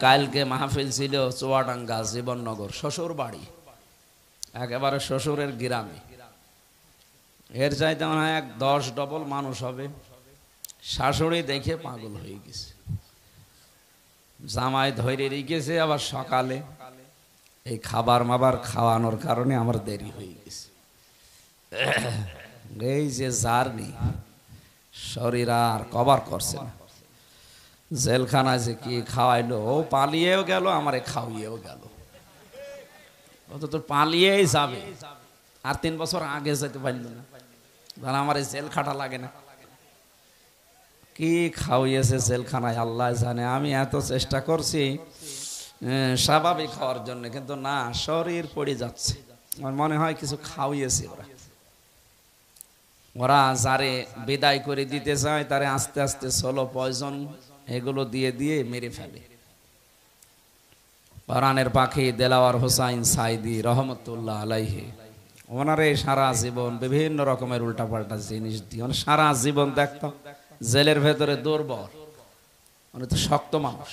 কালকে মাহফিল ছিল চুয়াডাঙ্গা জীবননগর, শ্বশুর বাড়ি, একেবারে শ্বশুরের গ্রামে। এর চাইতে মনে হয় 10 ডবল মানুষ হবে। শাশুড়ি দেখে পাগল হয়ে গেছে, জামাই ধরে রেখেছে। আবার সকালে এই খাবার মাবার খাওয়ানোর কারণে আমার দেরি হয়ে গেছে। এই যে জার্নি, শরীর আর কভার করছে না। জেলখানায় যে কি খাওয়াইলো, ও পালিয়েও গেল, আমারে খাওয়িয়েও গেল। ও তো পালিয়েই যাবে, আর 3 বছর আগে যেতে পারল না, তাহলে আমার এই জেল খাটা লাগে না। কি খাওয়িয়েছে জেলখানায় আল্লাহ জানে। আমি এত চেষ্টা করছি স্বাভাবিক হওয়ার জন্য, কিন্তু না, শরীর পড়ে যাচ্ছে। আমার মনে হয় কিছু খাওয়িয়েছে ওরা যারে বিদায় করে দিতে চায় তারে আস্তে আস্তে সোলো পয়জন এগুলো দিয়ে দিয়ে মেরে ফেলে। কোরআনের পাখি দেলাওয়ার হোসাইন সাইদি রহমতুল্লাহ আলাইহি, ওনারে সারা জীবন বিভিন্ন রকমের উল্টাপাল্টা জিনিস দিয়ে সারা জীবন দেখতাম। জেলের ভেতরে দুর্বল, উনি তো শক্ত মানুষ,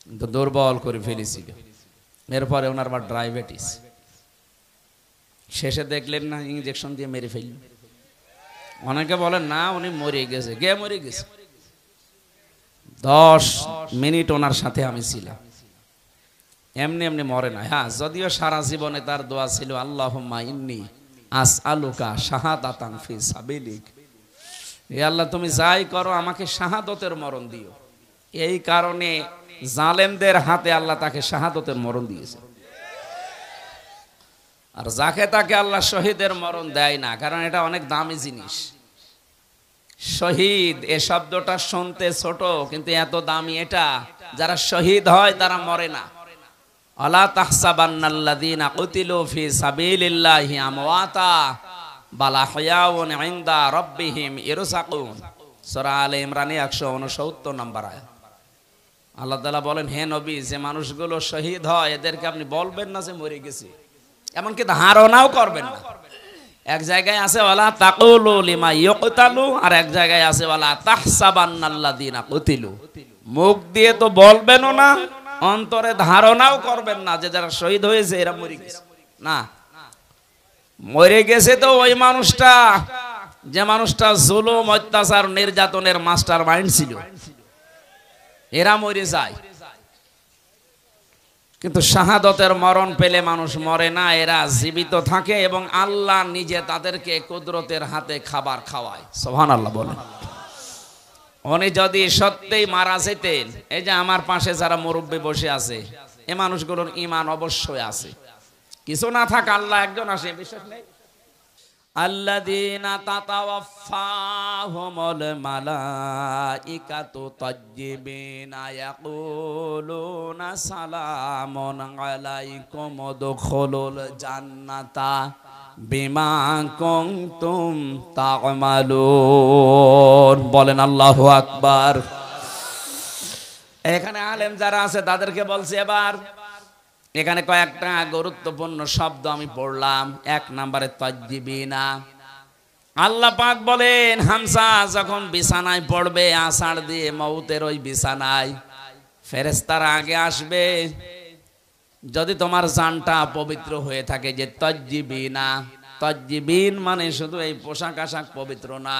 কিন্তু দুর্বল করে ফেলেছিল। এরপরে ওনার আবার ডায়াবেটিস, শেষে দেখলেন না ইঞ্জেকশন দিয়ে মেরে ফেলল। অনেকে বলেন না উনি মরে গেছে, কে মরে গেছে? 10 মিনিট ওনার সাথে আমি ছিলাম, এমনি এমনি মরে না। হ্যাঁ, যদিও সারা জীবনে তার দোয়া ছিল আল্লাহুম্মা ইন্নী আসআলুকা শাহাদাতান ফি সাবিলিক, হে আল্লাহ তুমি যাই করো আমাকে শাহাদতের মরণ দিও। এই কারণে জালেমদের হাতে আল্লাহ তাকে শাহাদতের মরণ দিয়েছে, আর যাকে তাকে আল্লাহ শহীদের মরণ দেয় না, কারণ এটা অনেক দামি জিনিস। শহীদ এ শব্দটা শুনতে ছোট, কিন্তু এত দামি এটা। যারা শহীদ হয় তারা মরে না। আলা তাহসাবান্নাল্লাযীনা কুতিলু ফি সাবিলিল্লাহি আমওয়াতা বাল আহইয়াউন ইনদা রাব্বিহিম ইরসাকুন, সূরা আলে ইমরান 169 নম্বর আয়াত। আল্লাহ তাআলা বলেন, হে নবী, যে মানুষগুলো শহীদ হয় এদেরকে আপনি বলবেন না যে মরে গেছে, এমনকি ধারণাও করবেন না। এক জায়গায় আছে ওয়ালা তাকুলু লিমা ইয়ুকতালু, আর এক জায়গায় আছে ওয়ালা তাহসাবান্নাল্লাযীনা কুতিলু। মুখ দিয়ে তো বলবেনও না, অন্তরে ধারণাও করবেন না যে যারা শহীদ হয়েছে এরা মরে গেছে। না, মরে গেছে তো ওই মানুষটা, যে মানুষটা জুলুম অত্যাচার নির্যাতনের মাস্টার মাইন্ড ছিল, এরা মরে যায়। কিন্তু শাহাদতের মরণ পেলে মানুষ মরে না, এরা জীবিত থাকে এবং আল্লাহ নিজে তাদেরকে কুদরতের হাতে খাবার খাওয়ায়। সুবহানাল্লাহ বলেন। উনি যদি সত্যিই মারা যেতেন, এই যে আমার পাশে যারা মুরব্বী বসে আছে, এই মানুষগুলোর ঈমান অবশ্যই আছে। কিছু না থাক, আল্লাহ একজন আসে, বিশ্বাস নেই? আল্লাযীনা তাতাওয়াফাহুমুল মালাইকাতু তাজ্জিবিনা ইয়াকুলুনা সালামুন আলাইকুম উদখুলুল জান্নাতা বিমা কুনতুম তা'মালুন। বলেন আল্লাহু আকবার। এখানে আলেম যারা আছে তাদেরকে বলছি, এবার এখানে কয়েকটা গুরুত্বপূর্ণ শব্দ আমি পড়লাম। 1 নম্বরে তাজ্জিবিনা। আল্লাহ পাক বলেন, হামজা যখন বিছানায় পড়বে আষাঢ় দিয়ে মউতের ওই বিছানায়, ফেরেশতারা আগে আসবে। যদি তোমার জানটা পবিত্র হয়ে থাকে, যে তাজ্জিবিনা, তাজ্জিবিন মানে শুধু এই পোশাক আশাক পবিত্র না,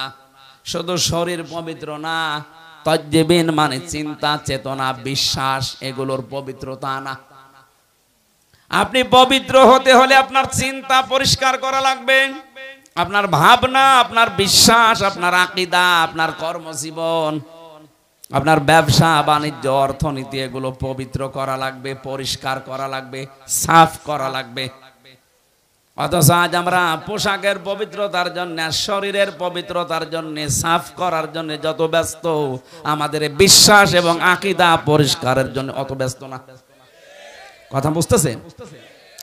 শুধু শরীর পবিত্র না, তাজ্জিবিন মানে চিন্তা চেতনা বিশ্বাস এগুলোর পবিত্রতা না। আপনি পবিত্র হতে হলে আপনার চিন্তা পরিষ্কার করা লাগবে, আপনার ভাবনা, আপনার বিশ্বাস, আপনার আকীদা, আপনার কর্মজীবন, আপনার ব্যবসা বাণিজ্য অর্থনীতি এগুলো পবিত্র করা লাগবে, পরিষ্কার করা লাগবে, সাফ করা লাগবে। অথচ আজ আমরা পোশাকের পবিত্রতার জন্য, শরীরের পবিত্রতার জন্য, সাফ করার জন্য যত ব্যস্ত, আমাদের বিশ্বাস এবং আকীদা পরিষ্কারের জন্য অত ব্যস্ত না। কথা বুঝতেছেন?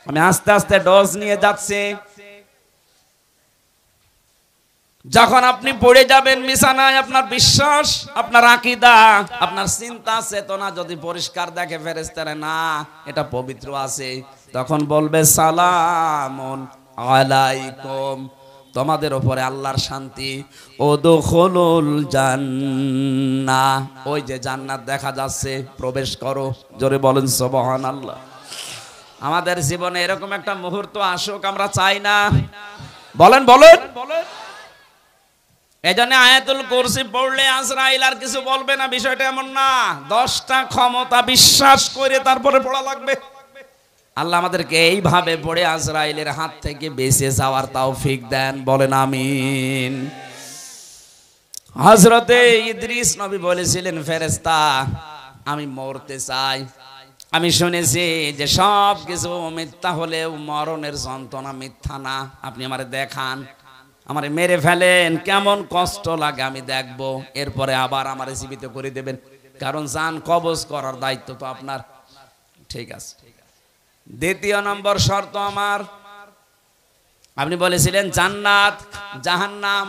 আমি আস্তে আস্তে ডোজ নিয়ে যাচ্ছি। যখন আপনি পড়ে যাবেন বিছানায়, আপনার বিশ্বাস, আপনার আকীদা, আপনার চিন্তা চেতনা যদি পরিষ্কার দেখে ফেরেশতারা, না এটা পবিত্র আছে, তখন বলবে সালামুন আলাইকুম তোমাদের উপরে আল্লাহর শান্তি। উদখুলুল জান্নাহ, ওই যে জান্নাত দেখা যাচ্ছে, প্রবেশ করো। জোরে বলেন সুবহানাল্লাহ। আমাদের জীবনে এরকম একটা মুহূর্ত আসুক, আমরা চাই না? বলেন বলেন। এজন্য আয়াতুল কুরসি পড়লে আজরাইল আর কিছু বলবে না, বিষয়টা এমন না। 10টা ক্ষমতা বিশ্বাস করে তারপরে পড়া লাগবে। আল্লাহ আমাদেরকে এইভাবে পড়ে আজরাইলের হাত থেকে বেঁচে যাওয়ার তৌফিক দেন, বলেন আমিন। হযরতে ইদ্রিস নবী বলেছিলেন, ফেরেশতা আমি মরতে চাই। আমি শুনেছি যে সব কিছু মিথ্যা হলেও মরণের যন্ত্রণা মিথ্যা না। আপনি আমারে দেখান, আমারে মেরে ফেলেন, কেমন কষ্ট লাগে আমি দেখব, এরপরে আবার আমারে জীবিত করে দেবেন, কারণ জান কবজ করার দায়িত্ব তো আপনার। ঠিক আছে। দ্বিতীয় নম্বর শর্ত আমার, আপনি বলেছিলেন জান্নাত জাহান্নাম,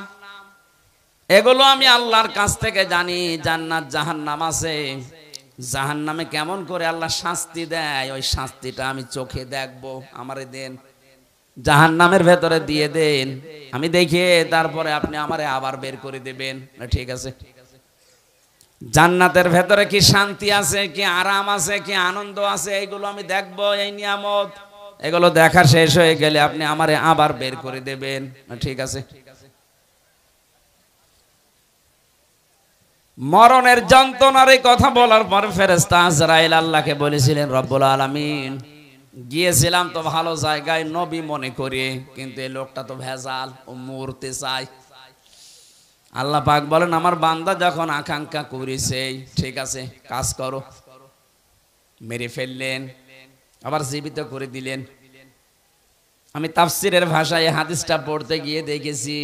এগুলো আমি আল্লাহর কাছ থেকে জানি। জান্নাত জাহান্নাম আছে, জাহান্নামে কেমন করে আল্লাহ শাস্তি দেয়, ওই শাস্তিটা আমি চোখে দেখবো, আমারে দেন। জাহান্নামের ভেতরে দিয়ে দেন, আমি দেখে তারপরে আপনি আমারে আবার বের করে দেবেন। ঠিক আছে। জান্নাতের ভেতরে কি শান্তি আছে, কি আরাম আছে, কি আনন্দ আছে, এইগুলো আমি দেখবো। এই নিয়ামত, এগুলো দেখা শেষ হয়ে গেলে আপনি আমারে আবার বের করে দেবেন। ঠিক আছে। মরণের যন্ত্রণার এই কথা বলার পর ফেরেশতা আজরাইল আল্লাহকে বলেছিলেন, রব্বুল আলামিন গিয়েছিলাম তো ভালো জায়গায় নবী মনে করে, কিন্তু এই লোকটা তো ভেজাল, ও মরতে চায়। আল্লাহ পাক বলেন, আমার বান্দা যখন আকাঙ্ক্ষা করেছে, ঠিক আছে কাজ করো। মেরে ফেললেন, আবার জীবিত করে দিলেন। আমি তাফসীরের ভাষায় হাদিসটা পড়তে গিয়ে দেখেছি,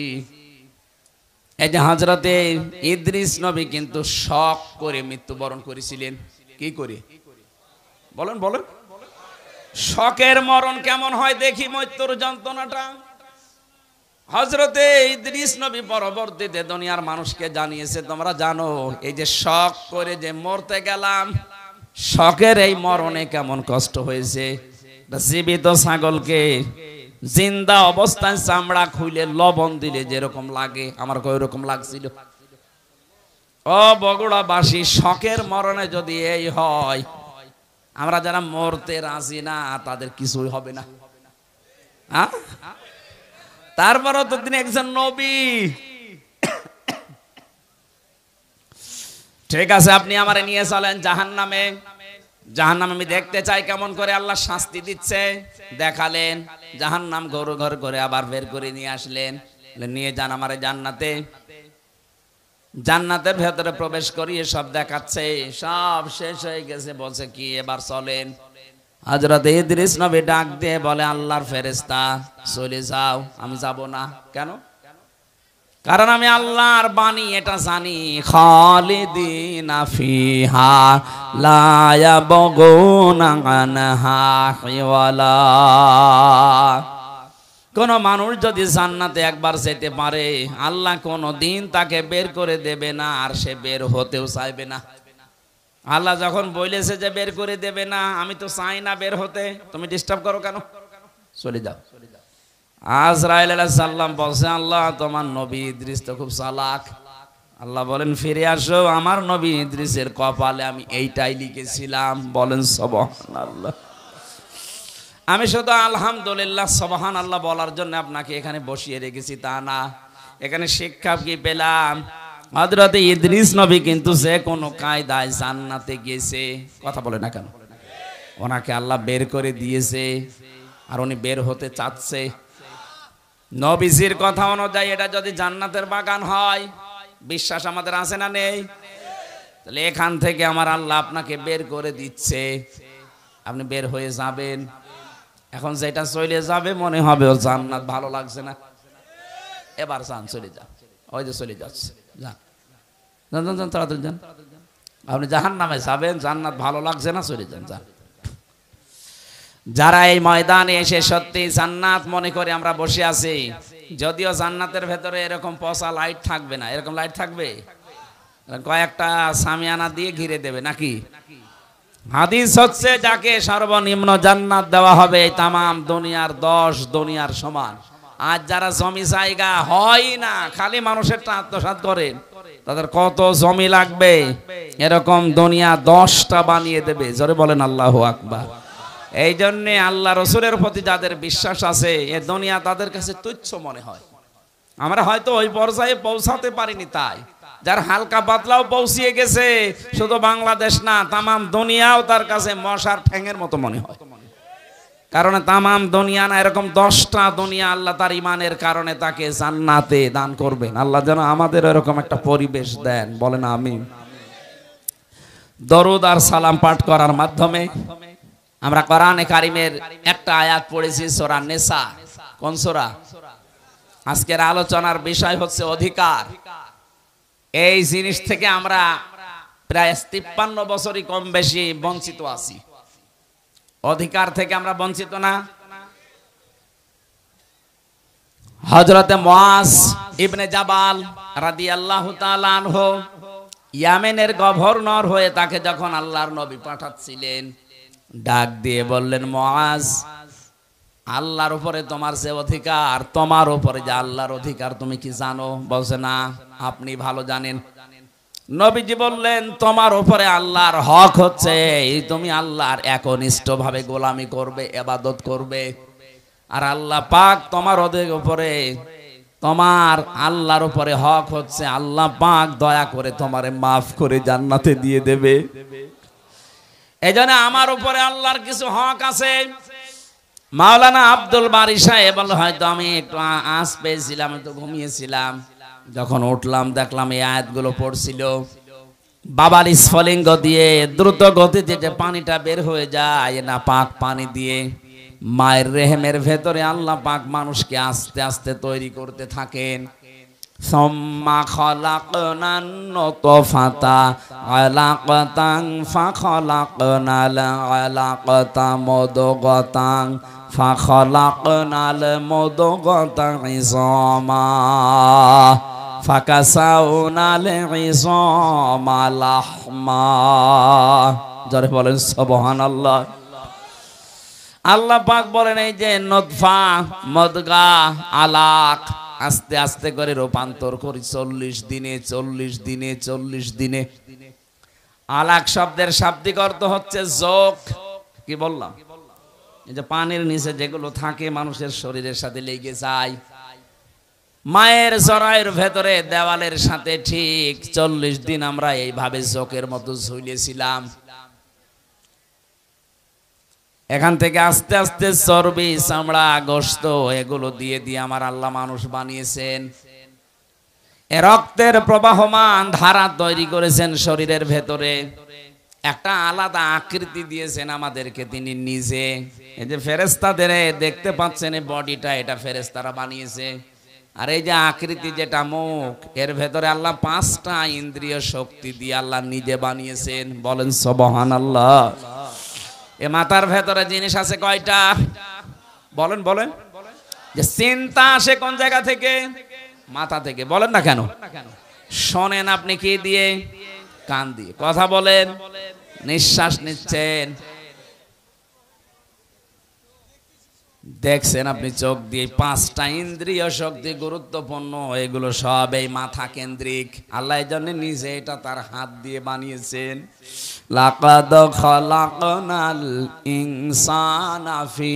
এই যে হযরতে ইদ্রিস নবী কিন্তু শক করে মৃত্যুবরণ করেছিলেন। কি করে বলেন বলেন। শকের মরণ কেমন হয় দেখি, মৃত্যুর যন্ত্রণাটা। হযরতে ইদ্রিস নবী পরবর্তীতে দুনিয়ার মানুষকে জানিয়েছে, তোমরা জানো এই যে শক করে যে মরতে গেলাম, শকের এই মরণে কেমন কষ্ট হয়েছে। জীবিত ছাগলকে জিন্দা অবস্থায় চামড়া খুলে লবণ দিলে যেরকম লাগে, আমার ওই রকম লাগছিল। ও বগুড়াবাসী, শকের মরণে যদি এই হয়, আমরা যারা মরতে রাজি না তাদের কিছুই হবে না। তারপরও তো তিনি একজন নবী। ঠিক আছে, আপনি আমারে নিয়ে চলেন জাহান্নামে। জাহান্নাম আমি দেখতে চাই কেমন করে আল্লাহ শাস্তি দিচ্ছে। দেখালেন জাহান্নাম, ঘর ঘর করে আবার বের করে নিয়ে আসলেন, নিয়ে যান আমারে জান্নাতে। জান্নাতের ভেতরে প্রবেশ করিয়ে সব দেখাচ্ছে, সব শেষ হয়ে গেছে। বলছে কি এবার চলেন। হযরত ইদ্রিস নবী ডাক দিয়ে বলে, আল্লাহর ফেরেশতা চলে যাও। আমি যাব না। কেন? কারণ আমি আল্লাহর বাণী এটা জানি, খালিদিনা ফিহা লা ইয়াবগুনা আনহা হিওয়ালা। কোন মানুষ যদি জান্নাতে একবার যেতে পারে, আল্লাহ কোনদিন তাকে বের করে দেবে না, আর সে বের হতেও চাইবে না। আল্লাহ যখন বলেছে যে বের করে দেবে না, আমি তো চাই না বের হতে, তুমি ডিস্টার্ব করো কেন? চলে যাও। আজরাইল আলাইহিস সালাম বলছে, আল্লাহ তোমার নবী ইদ্রিস তো খুব চালাক। আল্লাহ বলেন, ফিরে আসো, আমার নবী ইদ্রিসের কপালে আমি এইটাই লিখেছিলাম। বলেন সুবহানাল্লাহ। আমি শুধু আলহামদুলিল্লাহ সুবহানাল্লাহ বলার জন্য আপনাকে এখানে বসিয়ে রেখেছি তা না। এখানে শিক্ষা কি পেলাম? হযরত ইদ্রিস নবী কিন্তু যে কোনো কায়দায় জান্নাতে গেছে। কথা বলে না কেন? ওনাকে আল্লাহ বের করে দিয়েছে, আর উনি বের হতে চাচ্ছে। নবীজির কথা অনুযায়ী এটা যদি জান্নাতের বাগান হয়, বিশ্বাস আমাদের আছে না নেই? তাহলে এখান থেকে আমার আল্লাহ আপনাকে বের করে দিচ্ছে, আপনি বের হয়ে যাবেন। এখন যেটা চলে যাবে মনে হবে ও জান্নাত ভালো লাগছে না, এবার যান চলে যান। ওই যে চলে যাচ্ছে, যান যান যান তাড়াতাড়ি যান। আপনি জাহান্নামে যাবেন, জান্নাত ভালো লাগছে না, চলে যান যান। যারা এই ময়দানে এসে সত্যি জান্নাত মনে করে আমরা বসে আছি, যদিও জান্নাতের ভেতরে এরকম পচা লাইট থাকবে না, এরকম লাইট থাকবে, কয়েকটা সামিয়ানা দিয়ে ঘিরে দেবে নাকি। হাদিস হচ্ছে, যাকে সর্বনিম্ন জান্নাত দেওয়া হবে এই তামাম দুনিয়ার 10 দুনিয়ার সমান, আজ যারা জমি জায়গা হয় না, খালি মানুষের আত্মসাৎ করেন, তাদের কত জমি লাগবে, এরকম দুনিয়া 10টা বানিয়ে দেবে। জোরে বলেন আল্লাহু আকবার। এই জন্যে আল্লাহ রসুলের প্রতি যাদের বিশ্বাস আছে, এ দুনিয়া তাদের কাছে তুচ্ছ মনে হয়। আমরা হয়তো ওই পর্যায়ে পৌঁছাতে পারিনি, তাই যার হালকা পাতলাও পৌঁছিয়ে গেছে, শুধু বাংলাদেশ না, তামাম দুনিয়াও তার কাছে মশার ঠ্যাঙের মতো মনে হয়। কারণ তামাম দুনিয়া না, এরকম 10টা দুনিয়া আল্লাহ তার ইমানের কারণে তাকে জান্নাতে দান করবেন। আল্লাহ যেন আমাদের এরকম একটা পরিবেশ দেন, বলেন আমিন। দরুদ আর সালাম পাঠ করার মাধ্যমে আমরা কোরআনে কারিমের একটা আয়াত পড়েছি, সূরা নিসা। কোন সূরা? আজকের আলোচনার বিষয় হচ্ছে অধিকার। এই জিনিস থেকে আমরা প্রায় 53 বছরই কম বেশি বঞ্চিত আছি। অধিকার থেকে আমরা বঞ্চিত না? হযরতে মুআজ ইবনে জাবাল রাদিয়াল্লাহু তাআলা আনহু ইয়ামেনের গভর্নর হয়ে তাকে যখন আল্লাহর নবী পাঠাচ্ছিলেন, ডাক দিয়ে বললেন, মুআজ, আল্লাহর উপরে তোমার যে অধিকার, তোমার উপরে যে আল্লাহর অধিকার, তুমি কি জানো? বলছে, না, আপনি ভালো জানেন। নবীজি বললেন, তোমার উপরে আল্লাহর হক হচ্ছে এই তুমি আল্লাহর একনিষ্ঠভাবে গোলামি করবে, ইবাদত করবে। আর আল্লাহ পাক তোমার উপরে, তোমার আল্লাহর উপরে হক হচ্ছে আল্লাহ পাক দয়া করে তোমারে মাফ করে জান্নাতে দিয়ে দেবে। এজন্য আমার উপরে আল্লাহর কিছু হক আছে। মাওলানা আব্দুল বারী সাহেব বলল, হয়তো আমি একটু আঁচ পেয়েছিলাম, একটু ঘুমিয়েছিলাম, যখন উঠলাম দেখলাম এই আয়াতগুলো পড়ছিল। বাবার স্ফলিঙ্গ দিয়ে দ্রুত গতিতে যে পানিটা বের হয়ে যায়, না পাক পানি দিয়ে মায়ের রেহেমের ভেতরে আল্লাহ পাক মানুষকে আস্তে আস্তে তৈরি করতে থাকেন। সুম্মা খলাকনান নুতফাতা আলাকাতান ফাখলাকনাল আলাকাতা মুদগাতান ফাখলাকনাল মুদগাতা ইযামা ফাকাসাউনাল ইযামা লাহমা। জোরে বলেন সুবহানাল্লাহ। আল্লাহ পাক বলেন, এই যে নতফা, মদগা, আলাক আস্তে আস্তে করে রূপান্তর করি 40 দিনে 40 দিনে 40 দিনে। আলাক শব্দের শাব্দিক অর্থ হচ্ছে যোগ। কি বললাম? এই যে পানির নিচে যেগুলো থাকে মানুষের শরীরের সাথে লেগে যায়, মায়ের জরায়ুর ভেতরে দেওয়ালের সাথে ঠিক 40 দিন আমরা এইভাবে যোগের মতো ঝুলিয়েছিলাম। এখান থেকে আস্তে আস্তে চর্বি, চামড়া, গোশত এগুলো দিয়ে দিয়ে আমার আল্লাহ মানুষ বানিয়েছেন। এ রক্তের প্রবাহমান ধারা তৈরি করেছেন শরীরের ভেতরে, একটা আলাদা আকৃতি দিয়েছেন আমাদেরকে তিনি নিজে। এই যে ফেরেশতাদের দেখতে পাচ্ছেন এই বডিটা, এটা ফেরেশতারা বানিয়েছে। আর এই যে আকৃতি যেটা মুখ, এর ভেতরে আল্লাহ 5টা ইন্দ্রিয় শক্তি দিয়ে আল্লাহ নিজে বানিয়েছেন। বলেন সুবহানাল্লাহ। এ মাথার ভেতরে জিনিস আছে কয়টা? বলেন বলেন। যে চিন্তা আসে কোন জায়গা থেকে? মাথা থেকে। বলেন না কেন? শোনেন আপনি কি দিয়ে? কান দিয়ে। কথা বলেন, নিঃশ্বাস নিচ্ছেন, দেখছেন আপনি চোখ দিয়ে। 5টা ইন্দ্রিয় শক্তি গুরুত্বপূর্ণ, এগুলো সব এই মাথা কেন্দ্রিক। আল্লাহ এই জন্য নিজে এটা তার হাত দিয়ে বানিয়েছেন। লাকাদ খালাকনাল ইনসানা ফি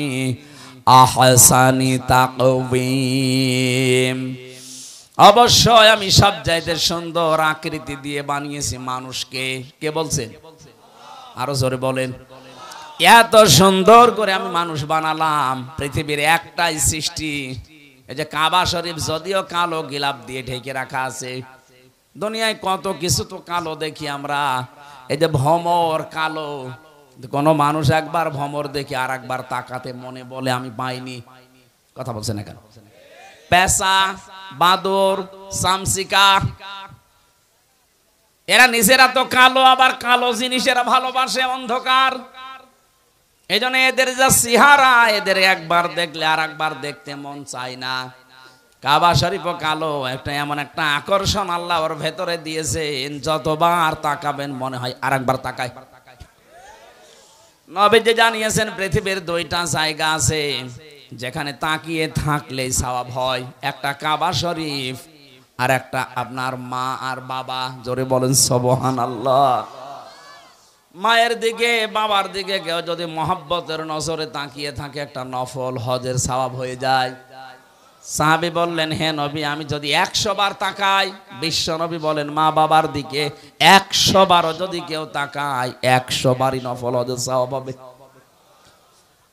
আহসানি তাকওয়িম। অবশ্যই আমি সব চাইতে সুন্দর আকৃতি দিয়ে বানিয়েছি মানুষকে। কে বলছেন? আরো জোরে বলেন। এত সুন্দর করে আমি মানুষ বানালাম। পৃথিবীর একটাই সৃষ্টি, এই যে কাবা শরীফ, যদিও কালো গিলাপ দিয়ে ঢেকে রাখা আছে। দুনিয়ায় কত কিছু তো কালো দেখি আমরা। এই যে ভমর কালো, কোন মানুষ একবার ভমর দেখে আর একবার তাকাতে মনে বলে আমি পাইনি। কথা বলছে না কেন? পেঁচা, বাদর, চামচিকা, এরা নিজেরা তো কালো, আবার কালো জিনিস এরা ভালোবাসে, অন্ধকার। এই জন্য এদের যা চেহারা, এদের একবার দেখলে আর একবার দেখতে মন চায় না। কাবা শরীফও কালো, একটা এমন একটা আকর্ষণ আল্লাহ ওর ভেতরে দিয়েছেন, যতবার তাকাবেন মনে হয় আর একবার তাকায়। নবীজি জানিয়েছেন পৃথিবীর 2টা জায়গা আছে, যেখানে তাকিয়ে থাকলেই সওয়াব হয়, একটা কাবা শরীফ আর একটা আপনার মা আর বাবা। জোরে বলেন সুবহানাল্লাহ। মায়ের দিকে বাবার দিকে কেউ যদি মহব্বতের নজরে তাকিয়ে থাকে, একটা নফল হজের সওয়াব হয়ে যায়। সাহাবী বললেন, হে নবী, আমি যদি 100 বার তাকাই। বিশ্ব নবী বলেন, মা বাবার দিকে 100 বারও যদি কেউ তাকায়, 100 বারই নফল হজের সওয়াব হবে।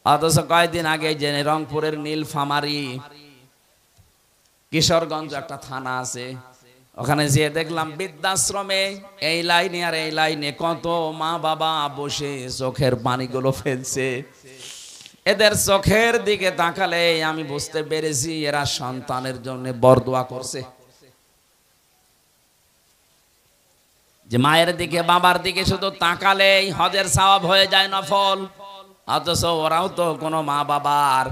অথচ কয়েকদিন আগে জেনে রংপুরের নীলফামারী কিশোরগঞ্জ একটা থানা আছে, ওখানে যেয়ে দেখলাম বৃদ্ধাশ্রমে এই লাইনে আর এই লাইনে কত মা বাবা বসে চোখের পানিগুলো ফেলছে। এদের চোখের দিকে তাকালে আমি বুঝতে পেরেছি এরা সন্তানের জন্য বরদোয়া করছে। যে মায়ের দিকে বাবার দিকে শুধু তাকালেই হজের সওয়াব হয়ে যায় নফল, অথচ ওরাও তো কোনো মা বাবার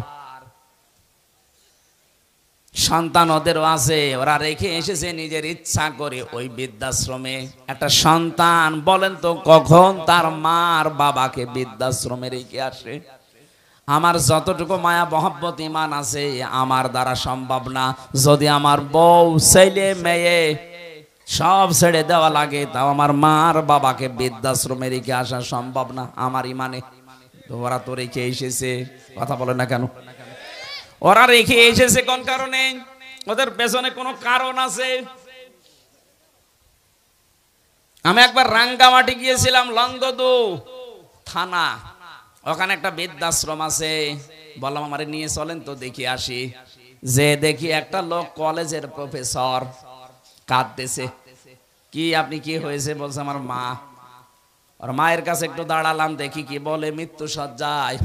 সন্তান ওদেরও আছে, ওরা রেখে এসেছে নিজের ইচ্ছা করে ওই বৃদ্ধাশ্রমে। একটা সন্তান বলেন তো কখন তার মার বাবাকে বৃদ্ধাশ্রমে রেখে আসে? আমার যতটুকু মায়া মহব্বত ইমান আছে আমার দ্বারা সম্ভব না। যদি আমার বউ ছেলে মেয়ে সব ছেড়ে দেওয়া লাগে, তাও আমার মার বাবাকে বৃদ্ধাশ্রমে রেখে আসা সম্ভব না আমার ইমানে। তো ওরা তো রেখে এসেছে, কথা বলে না কেন? ওরা রেখে এসেছে কোন কারণে? ওদের পেছনে কোনো কারণ আছে। আমি একবার রাঙ্গামাটি গিয়েছিলাম, লংগদু থানা, ওখানে একটা বৃদ্ধাশ্রম আছে। বললাম আমারে নিয়ে চলেন তো দেখি আসি। যে দেখি একটা লোক কলেজের প্রফেসর কাঁদতেছে। কি আপনি কি হয়েছে? বলছে আমার মা। আর মায়ের কাছে একটু দাঁড়ালাম, দেখি কি বলে। মৃত্যু সজ্জায়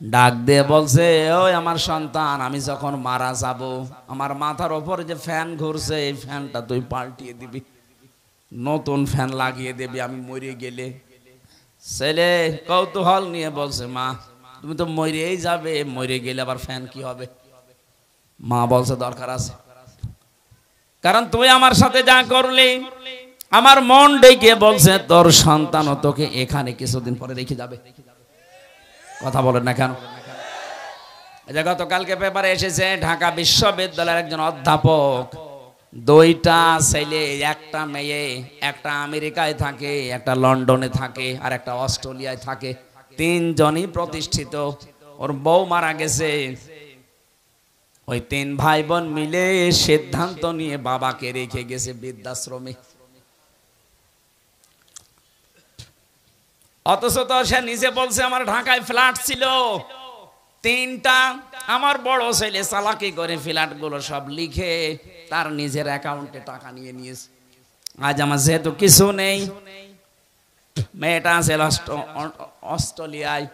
ডাক দিয়ে বলছে, ওই আমার সন্তান, আমি যখন মারা যাব আমার মাথার ওপর যে ফ্যান ঘুরছে এই ফ্যানটা তুই পাল্টিয়ে দিবি, নতুন ফ্যান লাগিয়ে দিবি আমি মরে গেলে। ছেলে কৌতূহল নিয়ে বলছে, মা তুমি তো মরেই যাবে, মরে গেলে আবার ফ্যান কি হবে? মা বলছে দরকার আছে, কারণ তুই আমার সাথে যা করলি আমার মন ডেকে বলছে তোর সন্তানও তোকে এখানে কিছুদিন পরে রেখে যাবে। কথা বলেন না কেন? গতকালকে পেপারে এসেছে ঢাকা বিশ্ববিদ্যালয়ের একজন অধ্যাপক, 2টা ছেলে, একটা মেয়ে, একটা আমেরিকায় থাকে, একটা লন্ডনে থাকে, আর একটা অস্ট্রেলিয়ায় থাকে। 3 জনই প্রতিষ্ঠিত। ওর বউ মারা গেছে। ওই 3 ভাই বোন মিলে সিদ্ধান্ত নিয়ে বাবাকে রেখে গেছে বৃদ্ধাশ্রমে। অথচ তো সে নিজে বলছে আমার ঢাকায় ফ্ল্যাট ছিল 3টা। আমার বড় ছেলে চালাকি করে ফ্ল্যাট গুলো সব লিখে তার নিজের অ্যাকাউন্টে টাকা নিয়ে নিয়েছে। আজ আমার যেহেতু কিছু নেই, মেয়েটা আছে অস্ট্রেলিয়ায়,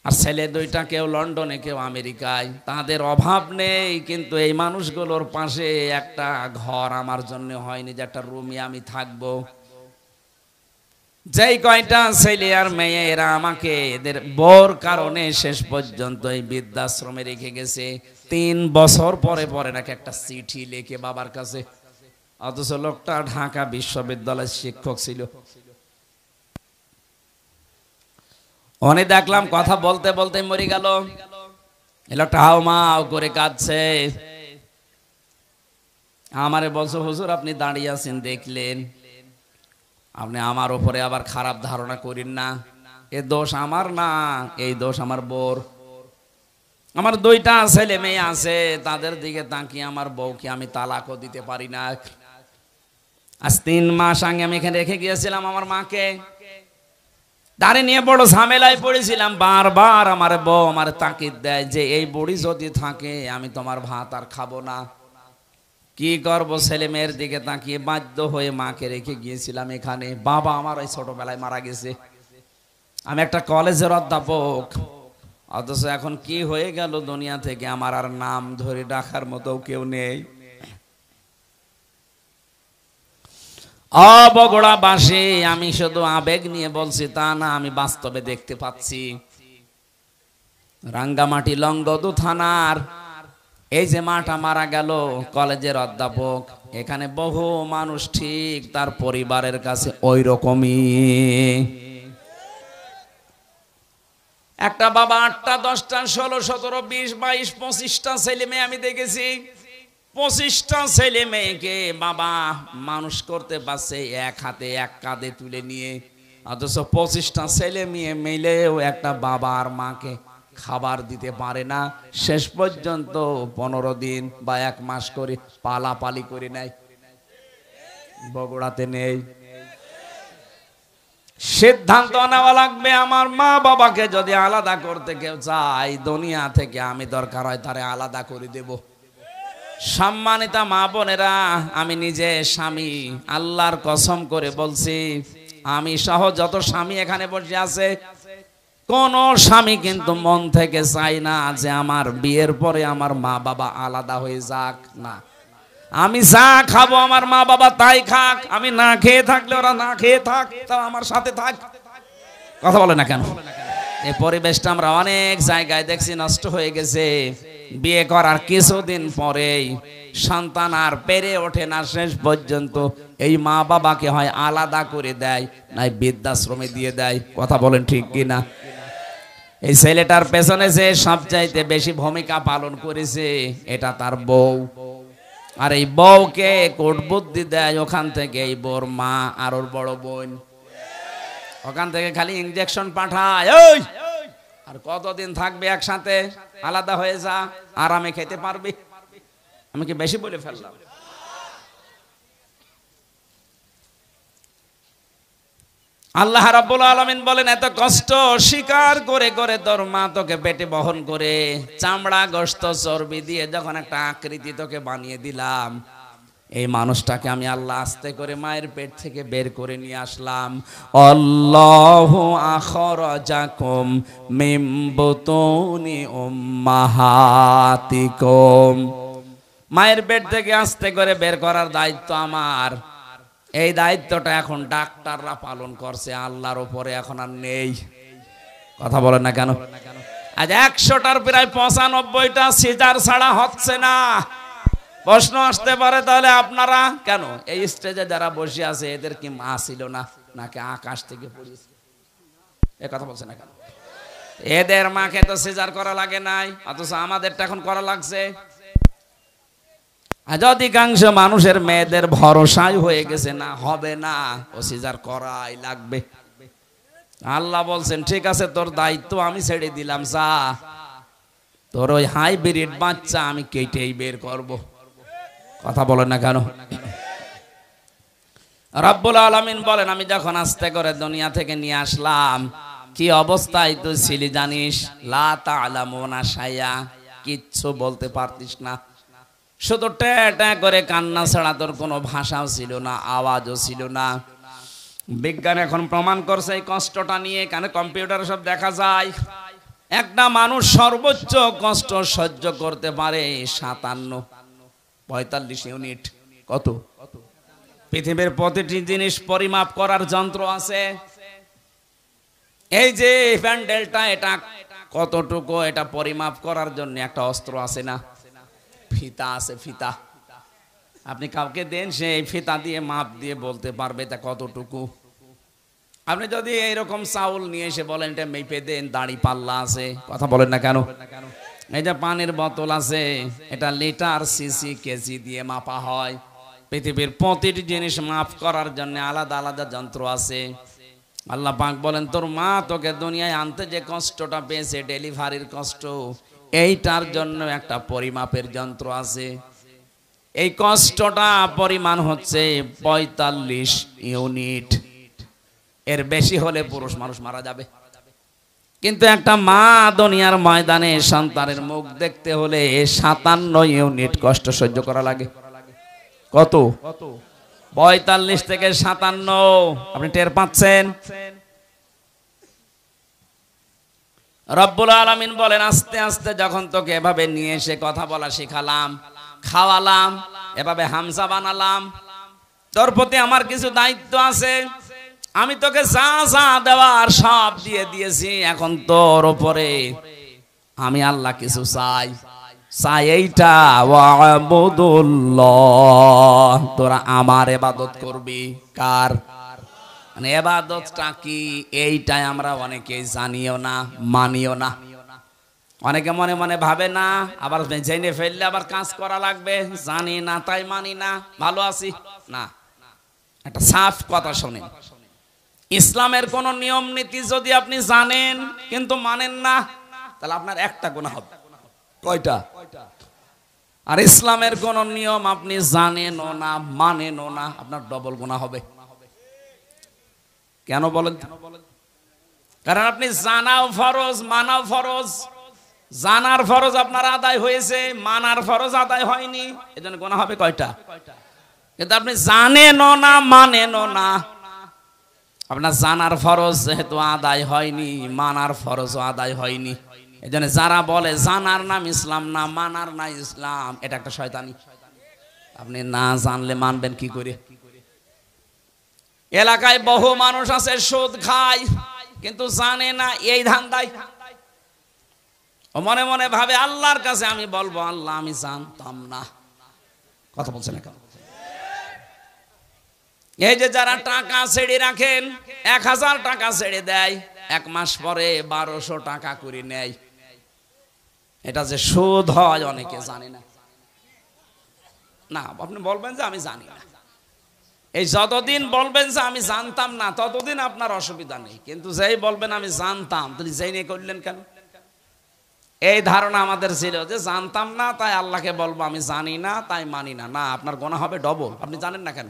আর ছেলে 2টা কেউ লন্ডনে কেউ আমেরিকায়। তাদের অভাব নেই, কিন্তু এই মানুষগুলোর পাশে একটা ঘর আমার জন্য হয়নি যে একটা রুমে আমি থাকবো। যেই কয়টা ছেলে আর মেয়ে এরা আমাকে এদের বর কারণে শেষ পর্যন্ত এই বৃদ্ধাশ্রমে রেখে গেছে। 3 বছর পরে পরে নাকি একটা চিঠি লিখে বাবার কাছে। অথচ লোকটা ঢাকা বিশ্ববিদ্যালয়ের শিক্ষক ছিল। অনে দেখলাম কথা বলতে বলতে মরে গেল। এই লোকটা হাও মাও করে কাঁদছে। আমারে বলছো, হুজুর আপনি দাঁড়িয়ে আছেন দেখলেন, আপনি আমার উপরে আবার খারাপ ধারণা করেন না। এ দোষ আমার না, এই দোষ আমার বোর। আমার 2টা ছেলে মেয়ে আছে, তাদের দিকে তাকিয়ে আমার বউকে আমি তালাকও দিতে পারি না। আজ 3 মাস আগে আমি এখানে রেখে গিয়েছিলাম আমার মাকে। দাঁড়ে নিয়ে বড় ঝামেলায় পড়েছিলাম। বারবার আমার বউ আমার তাকিদ দেয় যে এই বুড়ি যদি থাকে আমি তোমার ভাত আর খাবো না। কি করবো? ছেলে মেয়ের দিকে তাকিয়ে বাধ্য হয়ে মাকে রেখে গিয়েছিলাম এখানে। বাবা আমার ওই ছোটবেলায় মারা গেছে। আমি একটা কলেজের অধ্যাপক, অথচ এখন কি হয়ে গেল দুনিয়া থেকে আমার আর নাম ধরে ডাকার মতো কেউ নেই। বগুড়াবাসী, আমি শুধু আবেগ নিয়ে বলছি তা না, আমি বাস্তবে দেখতে পাচ্ছি। রাঙ্গামাটি লংগদু থানার এই যে মাটা মারা গেল, কলেজের অধ্যাপক, এখানে বহু মানুষ ঠিক তার পরিবারের কাছে ওই রকমই। একটা বাবা 8টা 10টা 16 17 20 22 25টা ছেলে মেয়ে আমি দেখেছি। 25টা ছেলে মেয়েকে বাবা মানুষ করতে পারছে এক হাতে এক কাঁধে তুলে নিয়ে, অথচ 25টা ছেলে মেয়ে মিলেও একটা বাবা আর মাকে খাবার দিতে পারে না। শেষ পর্যন্ত 15 দিন বা 1 মাস করে পালাপালি করে নেয়। বগুড়াতে নেই। সিদ্ধান্ত নেওয়া লাগবে, আমার মা বাবাকে যদি আলাদা করতে কেউ চায় দুনিয়া থেকে, আমি দরকার হয় তারে আলাদা করে দেব। সম্মানিতা মা বোনেরা, আমি নিজে স্বামী, আল্লাহর কসম করে বলছি, আমি সহ যত স্বামী এখানে বসে আছে, কোন স্বামী কিন্তু মন থেকে চাই না যে আমার বিয়ের পরে আমার মা বাবা আলাদা হয়ে যাক। না, আমি যা খাবো আমার মা বাবা তাই খাক, আমি না খেয়ে থাকলে ওরা না খেয়ে থাক, তারা আমার সাথে থাক। কথা বলে না কেন? এই পরিবেশটা আমরা অনেক জায়গায় দেখছি নষ্ট হয়ে গেছে। বিয়ে করার কিছুদিন পরেই সন্তান আর পেরে ওঠে না, শেষ পর্যন্ত এই মা বাবাকে হয় আলাদা করে দেয়, নাই বৃদ্ধাশ্রমে দিয়ে দেয়। কথা বলেন ঠিক কিনা? এই ছেলেটার পেছনে যে সবচাইতে বেশি ভূমিকা পালন করেছে এটা তার বউ, আর এই বউকে কোট বুদ্ধি দেয় ওখান থেকে এই বউর মা আর ওর বড় বোন, ওখান থেকে খালি ইনজেকশন পাঠায়। ওই আর কতদিন থাকবে একসাথে, আলাদা হয়ে যা, আরামে খেতে পারবে। আমি কি বেশি বলে ফেললাম? আল্লাহ রাব্বুল আলামিন বলেন, এত কষ্ট স্বীকার করে করে তোর মা তোকে পেটে বহন করে চামড়া গোশত চর্বি দিয়ে যখন একটা আকৃতি তোকে বানিয়ে দিলাম, এই মানুষটাকে আমি আল্লাহ আস্তে করে মায়ের পেট থেকে বের করে নিয়ে আসলাম। আল্লাহু আখরাজাকুম মিন বুতুনি উম্মাহাতিকুম, মায়ের পেট থেকে আস্তে করে বের করার দায়িত্ব আমার। এই দায়িত্বটা এখন ডাক্তাররা পালন করছে, আল্লাহর উপরে এখন আর নেই। কথা বলেন না কেন? আজ 100টার প্রায় 95টা সিজার ছাড়া হচ্ছে না। প্রশ্ন আসতে পারে, তাহলে আপনারা কেন এই স্টেজে যারা বসে আছে এদের কি মা ছিল না, নাকি আকাশ থেকে পড়েছে? এ কথা বলছে না কেন? এদের মাকে তো সিজার করা লাগে নাই, অথচ আমাদেরটা এখন করা লাগছে। আজ অধিকাংশ মানুষের মেয়েদের ভরসাই হয়ে গেছে, না হবে না, ও সিজার করাই লাগবে। আল্লাহ বলছেন, ঠিক আছে তোর দায়িত্ব আমি ছেড়ে দিলাম, যা তোর ওই হাইব্রিড বাচ্চা আমি কেটেই বের করব। কথা বলেন না কেন? রব্বুল আলামিন বলেন, আমি যখন আস্তে করে দুনিয়া থেকে নিয়ে আসলাম, কি অবস্থায় তুই ছিলি জানিস? লা তা'লামুনা শাইয়া, কিচ্ছু বলতে পারতিস না, শুধু ট্যাঁ করে কান্না ছাড়া তোর কোনো ভাষাও ছিল না, আওয়াজও ছিল না। বিজ্ঞান এখন প্রমাণ করছে এই কষ্টটা নিয়ে, কেন কম্পিউটারে সব দেখা যায়। একটা মানুষ সর্বোচ্চ কষ্ট সহ্য করতে পারে 45 ইউনিট। কত? পৃথিবীর প্রতিটি জিনিস পরিমাপ করার যন্ত্র আছে। এই যে প্যান্ডেলটা, এটা কতটুকু, এটা পরিমাপ করার জন্য একটা অস্ত্র আছে না, ফিতা আছে, ফিতা। আপনি কাউকে দেন, সে এই ফিতা দিয়ে মাপ দিয়ে বলতে পারবে এটা কতটুকু। আপনি যদি এইরকম চাউল নিয়ে এসে বলেন এটা মেপে দেন, দাড়ি পাল্লা আছে। কথা বলেন না কেন? এই যে পানির বোতল আছে, এটা লিটার সিসি কেজি দিয়ে মাপা হয়। পৃথিবীর প্রতিটি জিনিস মাপ করার জন্য আলাদা আলাদা যন্ত্র আছে। আল্লাহ পাক বলেন, তোর মা তোকে দুনিয়ায় আনতে যে কষ্টটা পেয়েছে, ডেলিভারির কষ্ট, এইটার জন্য একটা পরিমাপের যন্ত্র আছে। এই কষ্টটা পরিমাণ হচ্ছে 45 ইউনিট। এর বেশি হলে পুরুষ মানুষ মারা যাবে। কিন্তু একটা মা দুনিয়ার ময়দানে সন্তানের মুখ দেখতে হলে 57 ইউনিট কষ্ট সহ্য করা লাগে। কত? 45 থেকে 57। আপনি টের পাচ্ছেন? রব্বুল আলামিন বলেন, আস্তে আস্তে যখন তোকে এভাবে নিয়ে এসে কথা বলা শিখালাম, খাওয়ালাম, এভাবে হামজা বানালাম, তোর প্রতি আমার কিছু দায়িত্ব আছে। আমি তোকে যা যা দেওয়ার সব দিয়ে দিয়েছি, এখন তোর উপরে আমি আল্লাহ কিছু চাই। চাই এইটা, ওয়াবুদুল্লাহ, তোরা আমার ইবাদত করবি। কার? মানে ইবাদতটা কি এইটাই আমরা অনেকেই জানিও না, মানিও না। অনেকে মনে মনে ভাবে না, আবার জেনে ফেললে আবার কাজ করা লাগবে, জানি না তাই মানি না, ভালো আছি না। একটা সাফ কথা শোনেন, ইসলামের কোন নিয়ম নীতি যদি আপনি জানেন কিন্তু মানেন না, তাহলে আপনার একটা গুনাহ হবে। কয়টা? আর ইসলামের কোন নিয়ম আপনি জানেনও না, মানেনও না, আপনার ডবল গুনাহ হবে। কেন বলেন? কারণ আপনি জানাও ফরজ, মানাও ফরজ। জানার ফরজ আপনার আদায় হয়েছে, মানার ফরজ আদায় হয়নি, এজন্য গুনাহ হবে কয়টা? কিন্তু আপনি জানেনও না, মানেনও না। আপনার জানার ফরজ যেহেতু আদায় হয়নি, মানার ফরজও আদায় হয়নি। এজন্য যারা বলে জানার নাম ইসলাম না, মানার না ইসলাম, এটা একটা শয়তানি। আপনি না জানলে মানবেন কি করে? এলাকায় বহু মানুষ আছে সুদ খায় কিন্তু জানে না এই ধান্দায়। ও মনে মনে ভাবে আল্লাহর কাছে আমি বলবো, আল্লাহ আমি জানতাম না। কথা বলছেন না কেন? এই যে যারা টাকা ছেড়ে রাখেন, 1000 টাকা ছেড়ে দেয়, 1 মাস পরে 1200 টাকা করে নেয়, এটা যে সুদ হয় অনেকে জানে না। না, আপনি বলবেন যে আমি জানি না। এই যতদিন বলবেন যে আমি জানতাম না, ততদিন আপনার অসুবিধা নেই। কিন্তু যেই বলবেন আমি জানতাম, তাহলে যেই নিয়ে করলেন কেন? এই ধারণা আমাদের ছিল যে জানতাম না তাই আল্লাহকে বলবো আমি জানি না তাই মানি না। না, আপনার গুনাহ হবে ডবল। আপনি জানেন না কেন?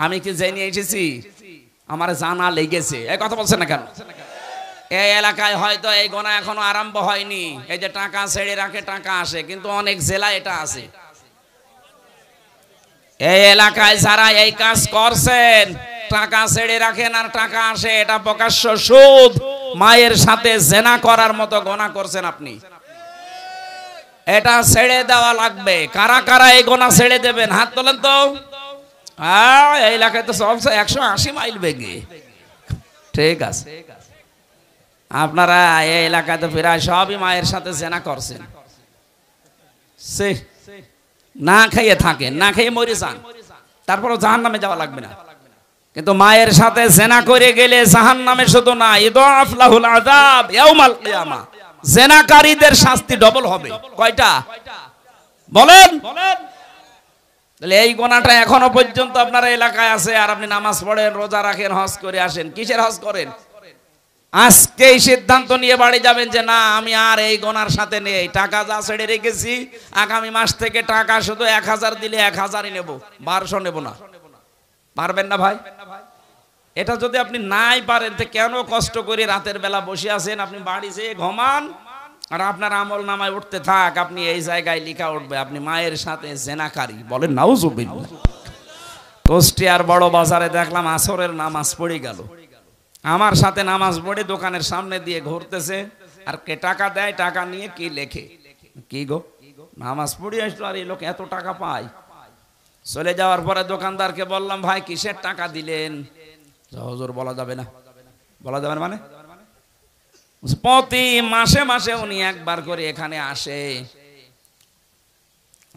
আমি কি জেনে এসেছি? আমার জানা লেগেছে। এই কথা বলছেন না কেন? এই এলাকায় হয়তো এই গুনাহ এখনো আরম্ভ হয়নি। এই যে টাকা ছেড়ে রাখে, টাকা আসে, কিন্তু অনেক জেলায় এটা আছে। এই এলাকায় যারা এই কাজ করছেন, টাকা ছেড়ে রাখেন আর টাকা আসে, এটা প্রকাশ্য সুদ। মায়ের সাথে জেনা করার মতো গুনাহ করছেন আপনি। এটা ছেড়ে দেওয়া লাগবে। কারা কারা এই গুনাহ ছেড়ে দেবেন? হাত তোলেন তো। এই এলাকায় তো চলছে 180 মাইল বেগে। ঠিক আছে, আপনারা এই এলাকায় তো প্রায় সবই মায়ের সাথে জেনা করছেন। না খাইয়ে থাকেন, না খাইয়ে মরে যান, তারপরও জাহান্নামে যাওয়া লাগবে না। কিন্তু মায়ের সাথে জেনা করে গেলে জাহান্নামে শুধু না, ইদাফ লাহুল আযাব ইয়াউমাল কিয়ামা, জেনাকারীদের শাস্তি ডবল হবে। কয়টা বলেন? তাহলে এই গুনাহটা এখনো পর্যন্ত আপনার এলাকায় আছে, আর আপনি নামাজ পড়েন, রোজা রাখেন, হজ করে আসেন। কিসের হজ করেন? আজকেই সিদ্ধান্ত নিয়ে বাড়ি যাবেন যে না, আমি আর এই গুনার সাথে নেই। টাকা যা ছেড়ে রেখেছি, আগামী মাস থেকে টাকা শুধু 1000 দিলে 1000ই নেব, 1200 নেব না। পারবেন না ভাই? এটা যদি আপনি নাই পারেন, তো কেন কষ্ট করে রাতের বেলা বসে আছেন? আপনি বাড়ি যেয়ে ঘুমান, আর আপনার আমল নামায় উঠতে থাক, আপনি এই জায়গায় লেখা উঠবে আপনি মায়ের সাথে জেনাকারী। বলেন নাউজুবিল্লাহ। কুষ্টিয়ার বড় বাজারে দেখলাম আসরের নামাজ পড়ে গেল, আমার সাথে নামাজ পড়ে দোকানের সামনে দিয়ে ঘুরতেছে, আর কে টাকা দেয়, টাকা নিয়ে কি লেখে, কি গো নামাজ পড়ে আসলো আর এই লোক এত টাকা পায়। চলে যাওয়ার পরে দোকানদারকে বললাম, ভাই কিসের টাকা দিলেন? হুজুর বলা যাবে না। বলা যাবে না মানে? প্রতি মাসে মাসে উনি একবার করে এখানে আসে,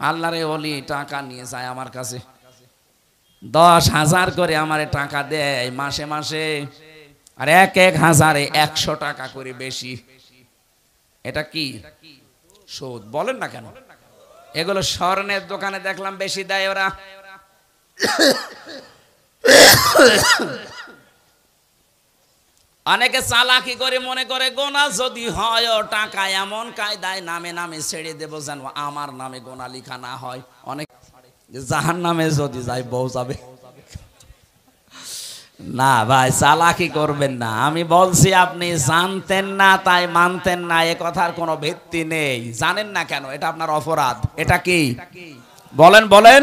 আল্লাহরে ওলি টাকা নিয়ে যায় আমার কাছে, 10,000 করে আমারে টাকা দেয় মাসে মাসে, আর 1,000-এ 100 টাকা করে বেশি। এটা কি সুদ? বলেন না কেন? এগুলো স্বর্ণের দোকানে দেখলাম বেশি দেয় ওরা। অনেকে চালাকি করে মনে করে গোনা যদি হয় টাকা এমন কায়দায় নামে নামে ছেড়ে দেবো যেন আমার নামে গোনা লিখা না হয়। অনেক জাহান্নামে যদি যাই বউ যাবে। না ভাই, চালাকি করবেন না। আমি বলছি আপনি জানতেন না তাই মানতেন না, এ কথার কোনো ভিত্তি নেই। জানেন না কেন? এটা আপনার অপরাধ। এটা কি বলেন? বলেন।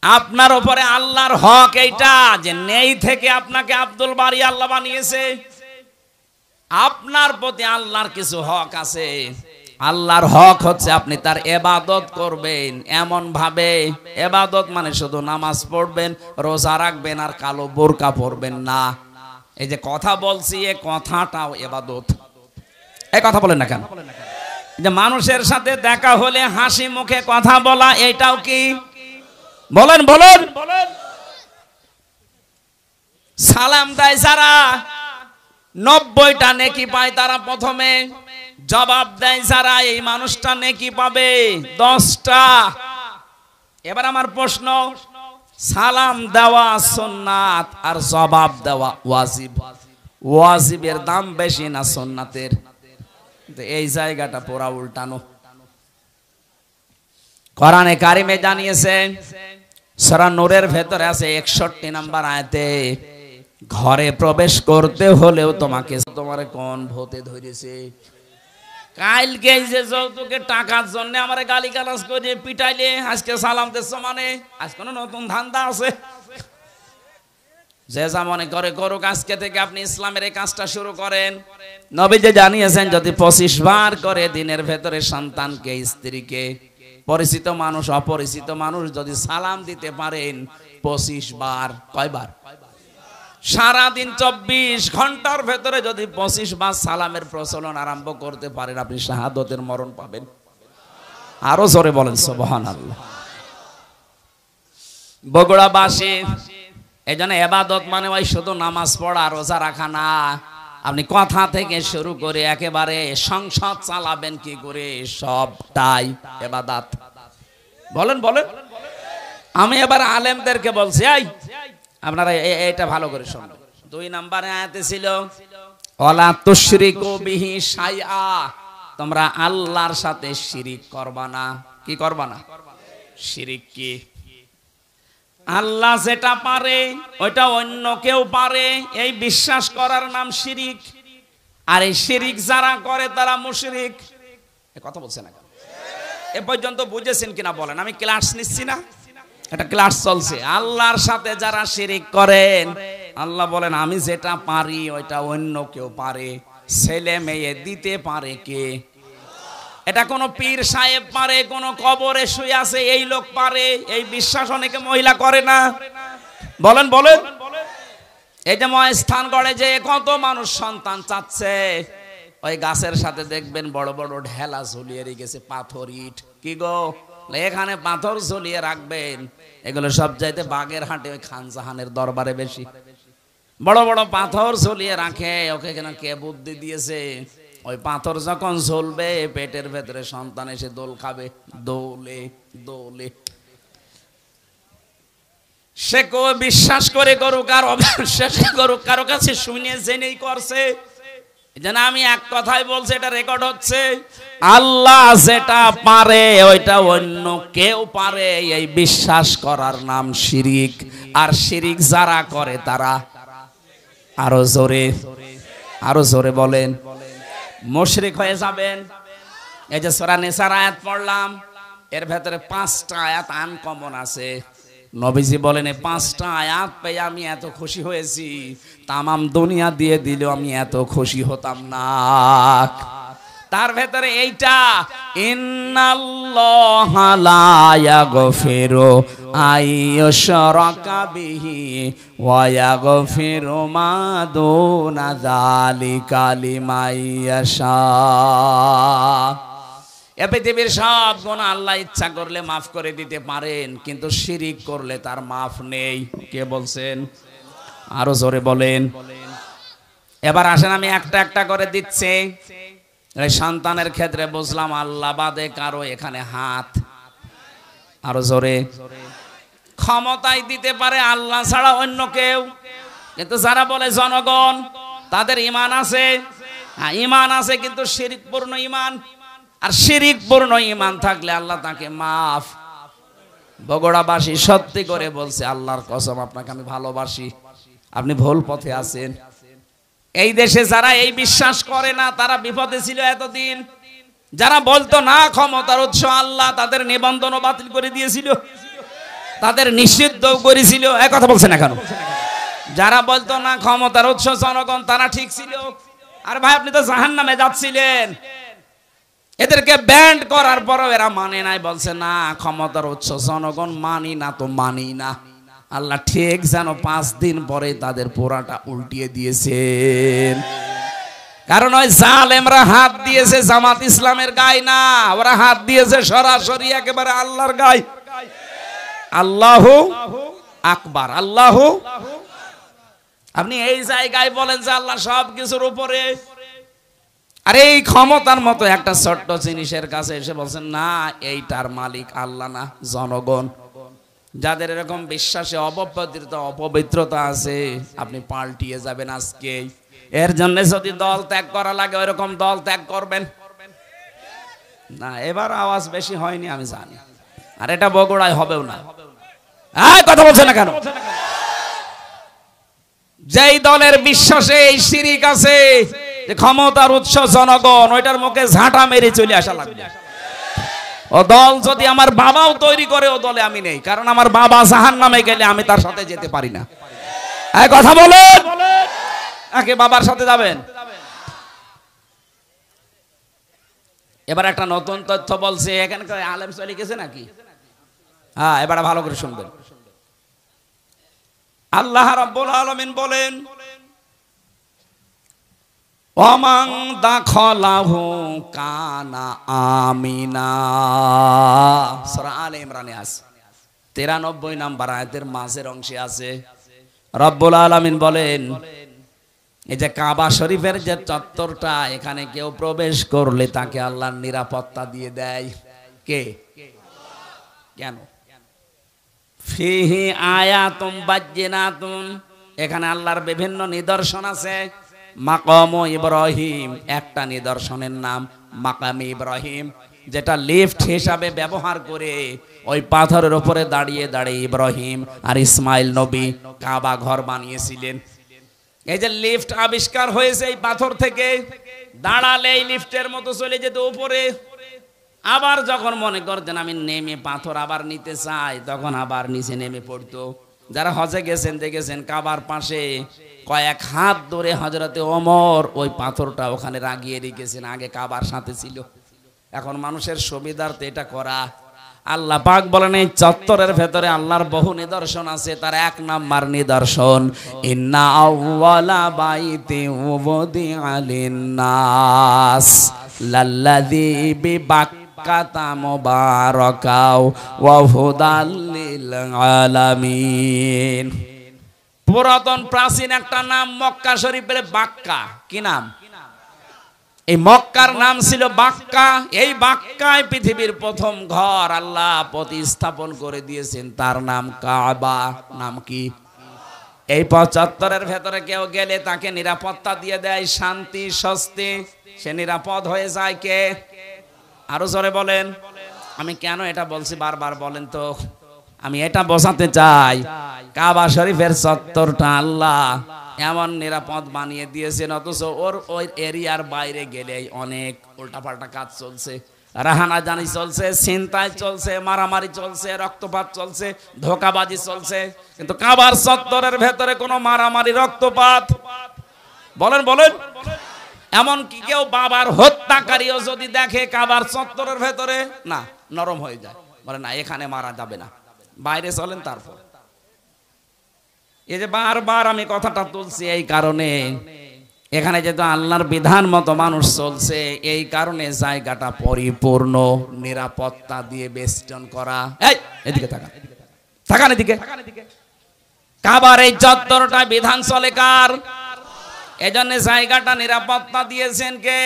আপনার উপরে আল্লাহর হক এইটা যে নেই থেকে আপনাকে আব্দুল বারি আল্লাহ বানিয়েছে। আপনার প্রতি আল্লাহর কিছু হক আছে। আল্লাহর হক হচ্ছে আপনি তার ইবাদত করবেন এমন ভাবে। ইবাদত মানে শুধু নামাজ পড়বেন, রোজা রাখবেন আর কালো বোরকা পরবেন না। এই যে কথা বলছি, এই কথাটাও ইবাদত। এই কথা বলেন না কেন? যে মানুষের সাথে দেখা হলে হাসি মুখে কথা বলা, এটাও কি? বলেন বলেন। সালাম দেয় যারা 90টা নেকি পায় তারা প্রথমে, জবাব দেয় যারা এই মানুষটা নেকি পাবে 10টা। এবার আমার প্রশ্ন, সালাম দেওয়া সুন্নাত আর জবাব দেওয়া ওয়াজিব, ওয়াজিবের দাম বেশি না সুন্নাতের? এই জায়গাটা পুরা উল্টানো। কোরআনে কারিমে জানিয়েছে, সূরা নূরের ভেতরে আছে 61 নম্বর আয়াতে, ঘরে প্রবেশ করতে হলেও তোমাকে, তোমারে কোন ভূতে ধরেছে? কালকে এই যে যৌতুকের টাকার জন্য আমারে গালিগালাজ করে পিটাইলে আজকে সালাম দিচ্ছ, মানে আজ কোন নতুন ধান্দা আছে? যে যা মনে করে করুক, আজকে থেকে আপনি ইসলামের এই কাজটা শুরু করেন। নবীজি জানিয়েছেন যদি 25 বার করে দিনের ভেতরে সন্তানকে, স্ত্রীকে, পরিচিত মানুষ অপরিচিত মানুষ যদি সালাম দিতে পারেন 25 বার, কয়বার? সারাদিন 24 ঘন্টার ভেতরে যদি 25 বার সালামের প্রচলন আরম্ভ করতে পারেন, আপনি শাহাদতের মরণ পাবেন। আরো জোরে বলেন সুবহানাল্লাহ। বগুড়াবাসী, এই জন্য ইবাদত মানে ওই শুধু নামাজ পড়া রোজা রাখা না। আপনি কথা থেকে শুরু করে একেবারে সংসদ চালাবেন কি করে, সবটাই ইবাদত। বলেন বলেন। আমি এবার আলেমদেরকে বলছি, এই আপনারা এটা ভালো করে শুনুন। 2 নম্বরে আয়াতে ছিল ওয়ালা তুশরিকু বিহি শাইআ, তোমরা আল্লাহর সাথে শিরিক করবা না। কি করবা না? শিরিক কি? আল্লাহ যেটা পারে ওইটা অন্য কেউ পারে, এই বিশ্বাস করার নাম শিরিক। আর এই শিরিক যারা করে তারা মুশরিক। এই কথা বলছেন না কেন? এ পর্যন্ত বুঝেছেন কিনা বলেন? আমি ক্লাস নিচ্ছি না, এটা ক্লাস চলছে। আল্লাহর সাথে যারা শিরিক করেন, আল্লাহ বলেন আমি যেটা পারি ওইটা অন্য কেউ পারে। ছেলে মেয়ে দিতে পারে কে? এটা কোন পীর সাহেব পারে, কোন কবরে শুয়ে আছে এই লোক পারে, এই বিশ্বাস অনেকে মহিলা করে না। বলেন বলেন। এই যে মহাস্থান গড়ে যে কত মানুষ সন্তান চাচ্ছে, ওই গাছের সাথে দেখবেন বড় বড় ঢেলা ঝুলিয়ে রেখেছে, পাথর ইট। কি গো, এখানে পাথর ঝুলিয়ে রাখবেন। এগুলো সব চাইতে বাগের হাটে ওই খান জাহানের দরবারে বেশি বড় বড় পাথর ঝুলিয়ে রাখে। ওকে কেন কে বুদ্ধি দিয়েছে? ওই পাথর যখন ঝুলবে পেটের ভেতরে সন্তান এসে দোল খাবে, দোলে দোলে। সে কেউ বিশ্বাস করে করুক আর অবিশ্বাস করুক, কারো কাছে শুনে জেনেই করছে। যেন আমি এক কথাই বলছি, এটা রেকর্ড হচ্ছে। আল্লাহ যেটা পারে ওইটা অন্য কেউ পারে, এই বিশ্বাস করার নাম শিরিক। আর শিরিক যারা করে তারা, আরো জোরে, আরো জোরে বলেন, মুশরিক হয়ে যাবেন। এই যে সূরা নিসার আয়াত পড়লাম, এর ভেতরে 5টা আয়াত আনকমন আছে। নবীজি বলেন এই 5টা আয়াত পেয়ে আমি এত খুশি হয়েছি, তামাম দুনিয়া দিয়ে দিলেও আমি এত খুশি হতাম না। তার ভেতরে এইটা, ইন্নাল্লাহা লা ইয়াগফিরু আইয়ুশরাকা বিহি ওয়া ইয়াগফিরু মা দুনা যালিকা লিমান ইয়াশা। এ পৃথিবীর সব গুনাহ আল্লাহ ইচ্ছা করলে মাফ করে দিতে পারেন, কিন্তু শিরিক করলে তার মাফ নেই। কে বলছেন? আরো জোরে বলেন। এবার আসেন আমি একটা একটা করে দিচ্ছি। এই সন্তানের ক্ষেত্রে বুঝলাম আল্লাহ বাদে কারো এখানে হাত, আরো জোরে। ক্ষমতায় দিতে পারে আল্লাহ ছাড়া অন্য কেউ, কিন্তু যারা বলে জনগণ তাদের ঈমান আছে, ঈমান আছে কিন্তু শিরকপূর্ণ ঈমান। আর শিরকপূর্ণ ঈমান থাকলে আল্লাহ তাকে মাফ। বগুড়াবাসী সত্যি করে বলছে, আল্লাহর কসম আপনাকে আমি ভালোবাসি, আপনি ভুল পথে আছেন। এই দেশে যারা এই বিশ্বাস করে না তারা বিপদে ছিল এতদিন। যারা বলতো না ক্ষমতার উৎস আল্লাহ, তাদের নিবন্ধন বাতিল করে দিয়েছিল, তাদের নিষিদ্ধ করেছিল। এক কথা বলছে না কেন? যারা বলতো না ক্ষমতার উৎস জনগণ, তারা ঠিক ছিল। আর ভাই আপনি তো জাহান্নামে যাচ্ছিলেন। এদেরকে ব্যান্ড করার পরও এরা মানে নাই, বলছে না ক্ষমতার উৎস জনগণ, মানি না তো মানি না। আল্লাহ ঠিক যেন 5 দিন পরে তাদের পোড়াটা উল্টিয়ে দিয়েছেন। কারণ ওই জালেমরা হাত দিয়েছে জামাত ইসলামের গায়ে না, ওরা হাত দিয়েছে সরাসরি একেবারে আল্লাহর গায়ে। আল্লাহু আকবার, আল্লাহু। আপনি এই জায়গায় বলেন যে আল্লাহ সব কিছুর উপরে, আর এই ক্ষমতার মতো একটা ছোট্ট জিনিসের কাছে এসে বলছেন না, এইটার মালিক আল্লাহ না জনগণ। যাদের এরকম বিশ্বাসে অপবিত্রতা আছে, আপনি পাল্টিয়ে যাবেন আজকে। এর জন্য যদি দল ত্যাগ করা লাগে ওইরকম দল ত্যাগ করবেন না। এবার আওয়াজ বেশি হয়নি আমি জানি, আর এটা বগুড়ায় হবেও না। কথা বলছে না কেন? যেই দলের বিশ্বাসে এই শিরিক আছে যে ক্ষমতার উৎস জনগণ, ওইটার মুখে ঝাঁটা মেরে চলে আসা লাগবে। ও দল যদি আমার বাবাও তৈরি করে, ও দলে আমি নেই, কারণ আমার বাবা জাহান্নামে গেলে আমি তার সাথে যেতে পারি না। কথা বলেন, আগে বাবার সাথে যাবেন। এবার একটা নতুন তথ্য বলছে, এখানে আলেম চলে গেছে নাকি? হ্যাঁ, এবার ভালো করে শুনবেন। আল্লাহ রাব্বুল আলামিন বলেন, ওয়ামান দাখালাহু কানা আমিনা। সূরা আলে ইমরানে আছে 93 নম্বর আয়াতের মাঝের অংশে আছে। রব্বুল আলামিন বলেন, এই যে কাবা শরীফের যে চত্বরটা, এখানে কেউ প্রবেশ করলে তাকে আল্লাহর নিরাপত্তা দিয়ে দেয়। কে? কেন? ফিহি আয়াতুম বাজ্জিনাতুন, এখানে আল্লাহর বিভিন্ন নিদর্শন আছে। মাকাম ইব্রাহিম, একটা নিদর্শনের নাম মাকাম ইব্রাহিম, যেটা লিফট হিসাবে ব্যবহার করে ওই পাথরের উপরে দাঁড়িয়ে দাঁড়িয়ে ইব্রাহিম আর ইসমাইল নবী কাবা ঘর বানিয়েছিলেন। এই যে লিফট আবিষ্কার হয়েছে এই পাথর থেকে, দাঁড়ালে এই লিফটের মতো চলে যেত উপরে। আবার যখন মনে করতেন আমি নেমে পাথর আবার নিতে চাই, তখন আবার নিচে নেমে পড়তো। যারা হজে গেছেন দেখেছেন, কাবার পাশে কয়েক হাত ধরে হযরতে ওমর ওই পাথরটা ওখানে রাগিয়ে রেখেছেন, আগে কাবার সাথে ছিল। এখন মানুষের সুবিধার্থে এটা করা। আল্লাহ পাক বলেন এই চত্বরের ভেতরে আল্লাহর বহু নিদর্শন আছে। তার এক নাম্বার নিদর্শন, ইন্না আউওয়ালা বাইতি উযিআ লিন-নাস লাল্লাযী বিবাক্কাতা মুবারাকাও ওয়া হুদাল লিল আলামিন। পুরাতন প্রাচীন একটা নাম মক্কা শরীফের বাক্কা। কি নাম? এই মক্কার নাম ছিল বাক্কা। এই বাক্কায় পৃথিবীর প্রথম ঘর আল্লাহ প্রতিস্থাপন করে দিয়েছেন, তার নাম কাবা। নাম কি? এই চত্বরের ভেতরে কেউ গেলে তাকে নিরাপত্তা দিয়ে দেয়, শান্তি স্বস্তি, সে নিরাপদ হয়ে যায়। কে? আরো জোরে বলেন। আমি কেন এটা বলছি বারবার বলেন তো? আমি এটা বোঝাতে চাই, কাবা শরীফের চত্বরটা আল্লাহ এমন নিরাপদ বানিয়ে দিয়েছেন, অথচ ওই এরিয়ার বাইরে গেলে অনেক উল্টাপাল্টা কাজ চলছে, রাহানাজানি চলছে, ছিনতাই চলছে, মারামারি চলছে, রক্তপাত চলছে, ধোঁকাবাজি চলছে। কিন্তু কাবার চত্বরের ভেতরে কোনো মারামারি রক্তপাত, বলেন বলেন, এমন কি কেউ বাবার হত্যাকারীও যদি দেখে কাবার চত্বরের ভেতরে, না, নরম হয়ে যায়, বলে না এখানে মারা যাবে না, বাইরে চলেন। তারপর এই যে বারবার আমি কথাটা তুলছি এই কারণে, এখানে যেহেতু আল্লাহর বিধান মতো মানুষ চলছে, এই কারণে জায়গাটা পরিপূর্ণ নিরাপত্তা দিয়ে বেষ্টন করা। এই এদিকে তাকান, তাকান এদিকে। কাবার এই চত্বরটা বিধান চলে কার? এজন্য জায়গাটা নিরাপত্তা দিয়েছেন কে?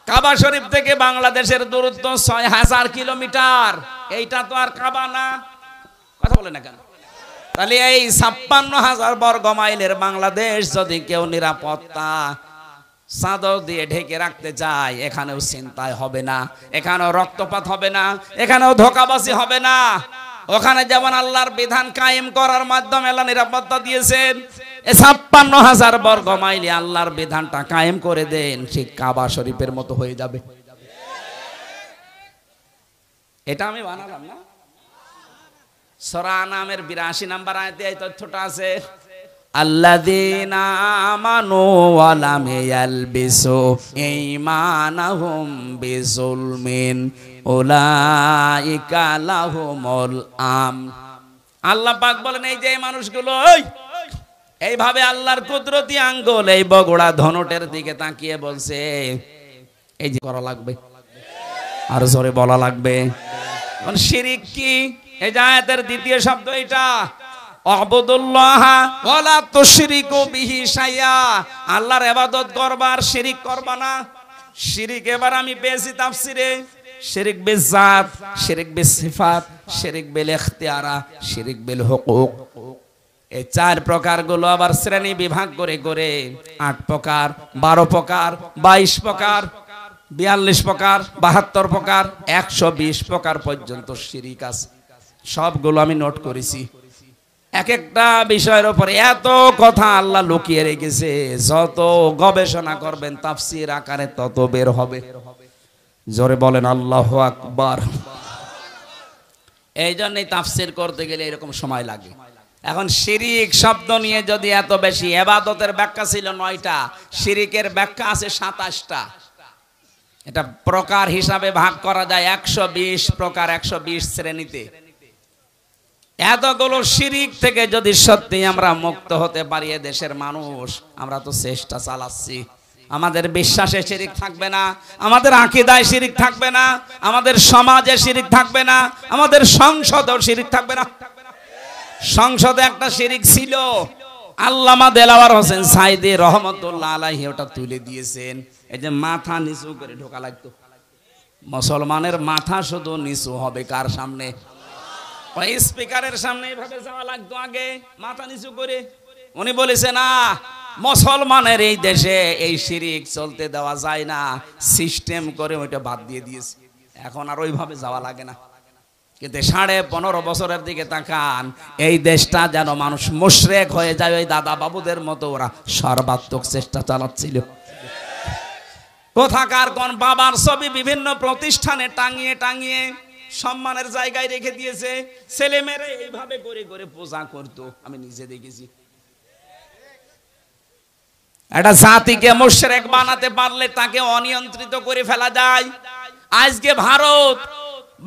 কাবা শরীফ থেকে বাংলাদেশের দূরত্ব ৬০০০ কিলোমিটার। এইটা তো আর কাবা না, কথা বলে না কেন? তাহলে এই ৫৬,০০০ বর্গ মাইলের বাংলাদেশ যদি কেউ নিরাপত্তা চাদর দিয়ে ঢেকে রাখতে চায়, এখানেও ছিনতাই হবে না, এখানেও রক্তপাত হবে না, এখানেও ধোঁকাবাজি হবে না। ওখানে যেমন আল্লাহর বিধান কায়েম করার মাধ্যমে আল্লাহ নিরাপত্তা দিয়েছেন, এই ৫৬,০০০ বর্গ মাইলে আল্লাহর বিধানটা কায়েম করে দেন, ঠিক কাবা শরীফের মতো হয়ে যাবে। এটা আমি বানালাম না, সূরা আনামের ৮২ নম্বর আয়াতে এই তথ্যটা আছে। আল্লাযীনা আমানু ওয়া লাম ইয়ালবিসু ঈমানাহুম বিযুলমিন উলাইকা লাহুমুল আমন। আল্লাহ পাক বলেন এই যে মানুষগুলো এইভাবে আল্লাহর কুদরতি আঙ্গুল এই বগুড়া ধনুটের দিকে তাকিয়ে বলছে এই যে করা লাগবে, আর জোরে বলা লাগবে। শিরিক কি? এই আয়াতের দ্বিতীয় শব্দ এটা, আবুদুল্লাহ ওয়ালা তুশরিকু বিহি শাইয়া, আল্লাহর ইবাদত করবা আর শিরিক করবা না। শিরিক এবার আমি পেয়েছি তাফসিরে, শিরিক বিল জাত, শিরিক বিল সিফাত, শিরিক বিল ইখতিয়ারা, শিরিক বিল হুকুক। এই 4 প্রকারগুলো আবার শ্রেণী বিভাগ করে করে 8 প্রকার, 12 প্রকার, 22 প্রকার, 42 প্রকার, 72 প্রকার, 120 প্রকার পর্যন্ত শিরিক আছে। সবগুলো আমি নোট করেছি। এক একটা বিষয়ের উপরে এত কথা আল্লাহ লুকিয়ে রেখেছে, যত গবেষণা করবেন তাফসীর আকারে তত বের হবে। জোরে বলেন আল্লাহু আকবার। এই জন্যই তাফসীর করতে গেলে এরকম সময় লাগে। এখন শিরিক শব্দ নিয়ে যদি এত বেশি, ইবাদতের ব্যাখ্যা ছিল 9টা, শিরিকের ব্যাখ্যা আছে 27টা। এটা প্রকার হিসাবে ভাগ করা যায় 120 প্রকার, 120 শ্রেণীতে। এতগুলো শিরিক থেকে যদি সত্যি আমরা মুক্ত হতে পারি, দেশের মানুষ, আমরা তো চেষ্টা চালাচ্ছি। আমাদের বিশ্বাসে শিরিক থাকবে না, আমাদের আকীদায় শিরিক থাকবে না, আমাদের সমাজে শিরিক থাকবে না, আমাদের সংসদেও শিরিক থাকবে না। সংসদে একটা শিরিক ছিল, আল্লামা দেলাওয়ার হোসেন সাইদি রহমতুল্লাহ আলাইহি ওটা তুলে দিয়েছেন। এই যে মাথা নিচু করে ঢোকা লাগতো, মুসলমানের মাথা শুধু নিচু হবে কার সামনে? ওই স্পিকারের সামনে এইভাবে যাওয়া লাগতো আগে, মাথা নিচু করে। উনি বলেছে না, মুসলমানের এই দেশে এই শিরিক চলতে দেওয়া যায় না, সিস্টেম করে ওইটা বাদ দিয়ে দিয়েছে। এখন আর ওইভাবে যাওয়া লাগে না। কিন্তু 15.5 বছরের দিকে তাকান, এই দেশটা যেন মানুষ মুশরিক হয়ে যায়। ওই দাদা বাবুদের মতো ওরা সর্বাত্মক চেষ্টা চালাচ্ছিল। কোথাকার কোন বাবার ছবি বিভিন্ন প্রতিষ্ঠানে টাঙিয়ে টাঙিয়ে সম্মানের জায়গায় রেখে দিয়েছে, ছেলে মেয়েরা এইভাবে করে করে পূজা করতো, আমি নিজে দেখেছি। একটা জাতিকে মুশরিক বানাতে পারলে তাকে অনিয়ন্ত্রিত করে ফেলা যায়। আজকে ভারত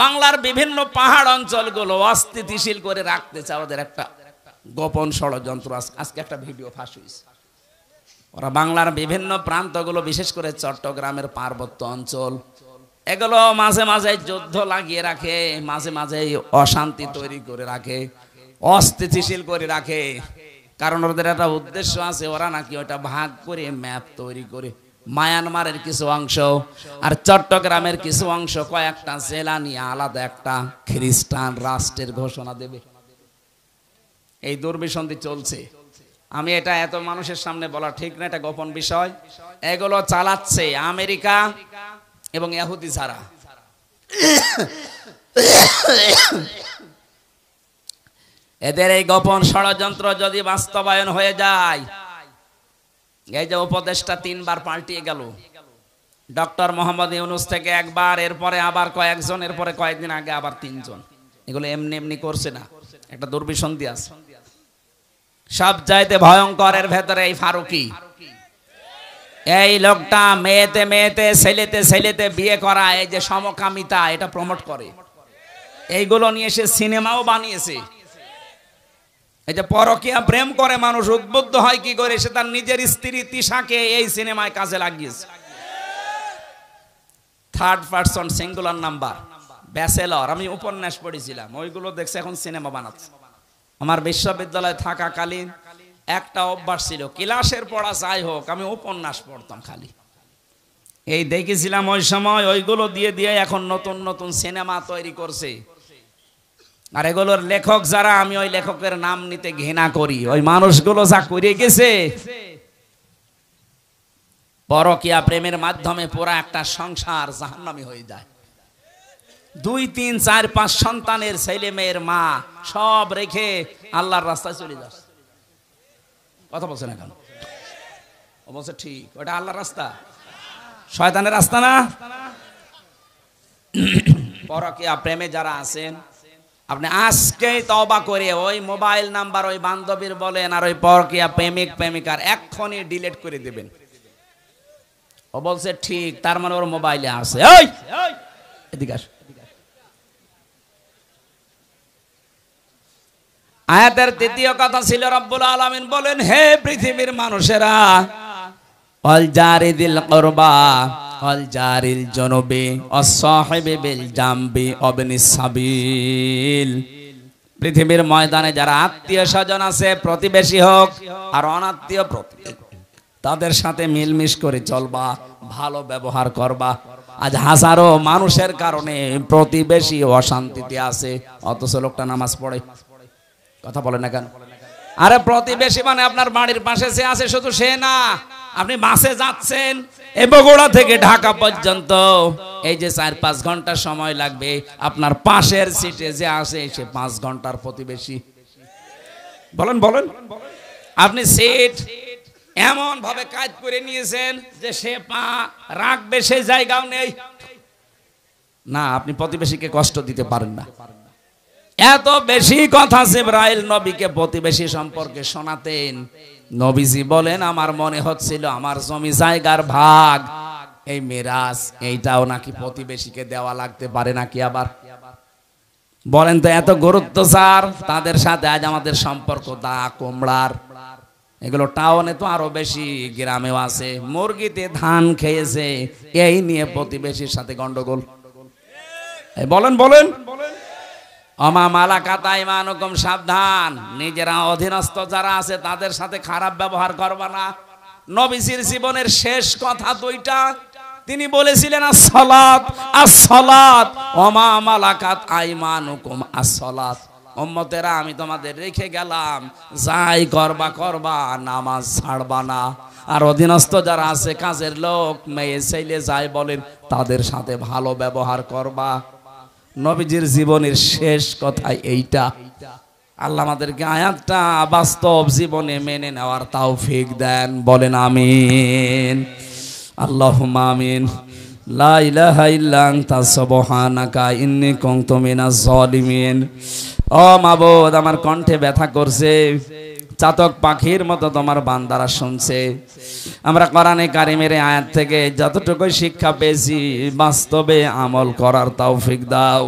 বাংলার বিভিন্ন পাহাড় অঞ্চলগুলো অস্থিতিশীল করে রাখতে চায়, ওদের একটা গোপন ষড়যন্ত্র। আজকে একটা ভিডিও ফাঁস হয়েছে। ওরা বাংলার বিভিন্ন প্রান্তগুলো, বিশেষ করে চট্টগ্রামের পার্বত্য অঞ্চল, এগুলো মাঝে মাঝে যুদ্ধ লাগিয়ে রাখে, মাঝে মাঝে অশান্তি তৈরি করে রাখে, অস্থিতিশীল করে রাখে। কারণ ওদের একটা উদ্দেশ্য আছে, ওরা নাকি ওটা ভাগ করে ম্যাপ তৈরি করে মায়ানমারের কিছু অংশ আর চট্টগ্রামের কিছু অংশ, কয়েকটা জেলা নিয়ে আলাদা একটা খ্রিস্টান রাষ্ট্রের ঘোষণা দেবে। এই দুর্বিসন্ধি চলছে। আমি এটা এত মানুষের সামনে বলা ঠিক না, এটা গোপন বিষয়। এগুলো চালাচ্ছে আমেরিকা এবং ইহুদি ছাড়া। এদের এই গোপন ষড়যন্ত্র যদি বাস্তবায়ন হয়ে যায়, এই যে উপদেশটা 3 বার পাল্টিয়ে গেল, ডক্টর মোহাম্মদ ইউনূস থেকে একবার, এরপরে আবার কয়েকজন, এরপরে কয়েকদিন আগে আবার 3 জন। এগুলো এমনি এমনি করছে না, একটা দুর্বিসন্ধি আছে। সব চাইতে ভয়ঙ্কর এর ভেতরে এই ফারুকি, এই লোকটা মেয়েতে মেয়েতে, ছেলেতে ছেলেতে বিয়ে করা, এই যে সমকামিতা, এটা প্রমোট করে। এইগুলো নিয়ে সে সিনেমাও বানিয়েছে। এই যে পরকীয়া প্রেম করে মানুষ উদ্বুদ্ধ হয় কি করে, সে তার নিজের স্ত্রী তিশাকে এই সিনেমায় কাজে লাগিয়েছে। 3rd person singular number, bachelor, আমি উপন্যাস পড়েছিলাম, ওইগুলো দেখছে এখন সিনেমা বানাচ্ছে। আমার বিশ্ববিদ্যালয়ে থাকাকালীন একটা অভ্যাস ছিল, ক্লাসের পড়া যাই হোক, আমি উপন্যাস পড়তাম খালি। এই দেখেছিলাম ওই সময়, ওইগুলো দিয়ে দিয়ে এখন নতুন নতুন সিনেমা তৈরি করছে। আর এগুলোর লেখক যারা, আমি ওই লেখকের নাম নিতে ঘৃণা করি। ওই মানুষগুলো যা করে গেছে, পরকীয়া প্রেমের মাধ্যমে পুরা একটা সংসার জাহান্নামী হয়ে যায়। 2, 3, 4, 5 সন্তানের ছেলে মেয়ের মা সব রেখে আল্লাহর রাস্তায় চলে যাচ্ছে। কথা বলছে না কেন? ও বলছে ঠিক, ওটা আল্লাহর রাস্তা, শয়তানের রাস্তা না। পরকীয়া প্রেমে যারা আছেন, আপনি আজকেই তওবা করে ওই মোবাইল নাম্বার ওই বান্ধবীর বলেন আর ওই পরকীয়া প্রেমিক প্রেমিকার এক্ষুনি ডিলিট করে দেবেন। ও বলছে ঠিক, তার মানে ওর মোবাইলে আছে। এই এদিকে আস। আয়াতের 3য় কথা ছিল, রব্বুল আলামিন বলেন, হে পৃথিবীর মানুষেরা, ওয়াল জারিদিল কুরবা ওয়াল জারিল জুনুবি ওয়াস সাহিবি বিল জামবি ওয়াবনিস সাবিল, পৃথিবীর ময়দানে যারা আত্মীয় স্বজন আছে, প্রতিবেশী হোক আর অনাত্মীয়, তাদের সাথে মিলমিশ করে চলবা, ভালো ব্যবহার করবা। আজ হাজারো মানুষের কারণে প্রতিবেশী অশান্তিতে আছে, অথচ লোকটা নামাজ পড়ে। কথা বলে না কেন? আরে প্রতিবেশী মানে আপনার বাড়ির পাশে যে আছে, শুধু সে না, আপনি বাসে যাচ্ছেন বগুড়া থেকে ঢাকা পর্যন্ত, এই যে 4-5 ঘন্টা সময় লাগবে, আপনার পাশের সিটে যে আছে সে 5 ঘন্টার প্রতিবেশী। বলেন বলেন, আপনি সিট এমন ভাবে কাজ করে নিয়েছেন যে সে পা রাখবে সেই জায়গাও নেই না, আপনি প্রতিবেশীকে কষ্ট দিতে পারেন না। এত বেশি কথা জিবরাইল নবীকে প্রতিবেশী সম্পর্কে শোনাতেন। নবীজি বলেন, আমার মনে হচ্ছিল আমার জমি জায়গার ভাগ, এই মিরাস, এইটাও নাকি প্রতিবেশীকে দেওয়া লাগতে পারে নাকি। আবার বলেন তো, এত গুরুত্ব স্যার তাদের সাথে আজ আমাদের সম্পর্ক দা কুমড়ার। এগুলো টাউনে তো আরো বেশি, গ্রামেও আছে। মুরগিতে ধান খেয়েছে, এই নিয়ে প্রতিবেশীর সাথে গন্ডগোল। বলেন বলেন, আমা মালাকাত আইমানুকুম, সাবধান, নিজেরা অধীনস্থ যারা আছে তাদের সাথে খারাপ ব্যবহার করবা না। নবীজির জীবনের শেষ কথা দুইটা, তিনি বলেছিলেন as-সালাত as-সালাত, আমা মালাকাত আইমানুকুম as-সালাত। উম্মতেরা, আমি তোমাদের রেখে গেলাম, যাই করবা করবা, নামাজ ছাড়বা না। আর অধীনস্থ যারা আছে, কাজের লোক, মেয়ে ছেলে যাই বলেন, তাদের সাথে ভালো ব্যবহার করবা। নবীজির জীবনের শেষ কথাই এইটা। আল্লাহ আমাদেরকে আয়াতটা বাস্তব জীবনে মেনে নেওয়ার তৌফিক দেন, বলেন আমিন। আল্লাহুম্মা আমিন। লা ইলাহা ইল্লা আনতা সুবহানাকা ইন্নী কুনতু মিনাজ জালিমিন। ও মাবুদ, আমার কণ্ঠে ব্যথা করছে, চাতক পাখির মতো তোমার বান্দারা শুনছে। আমরা কোরআনে কারিমের আয়াত থেকে যতটুকু শিক্ষা পেয়েছি, বাস্তবে আমল করার তৌফিক দাও।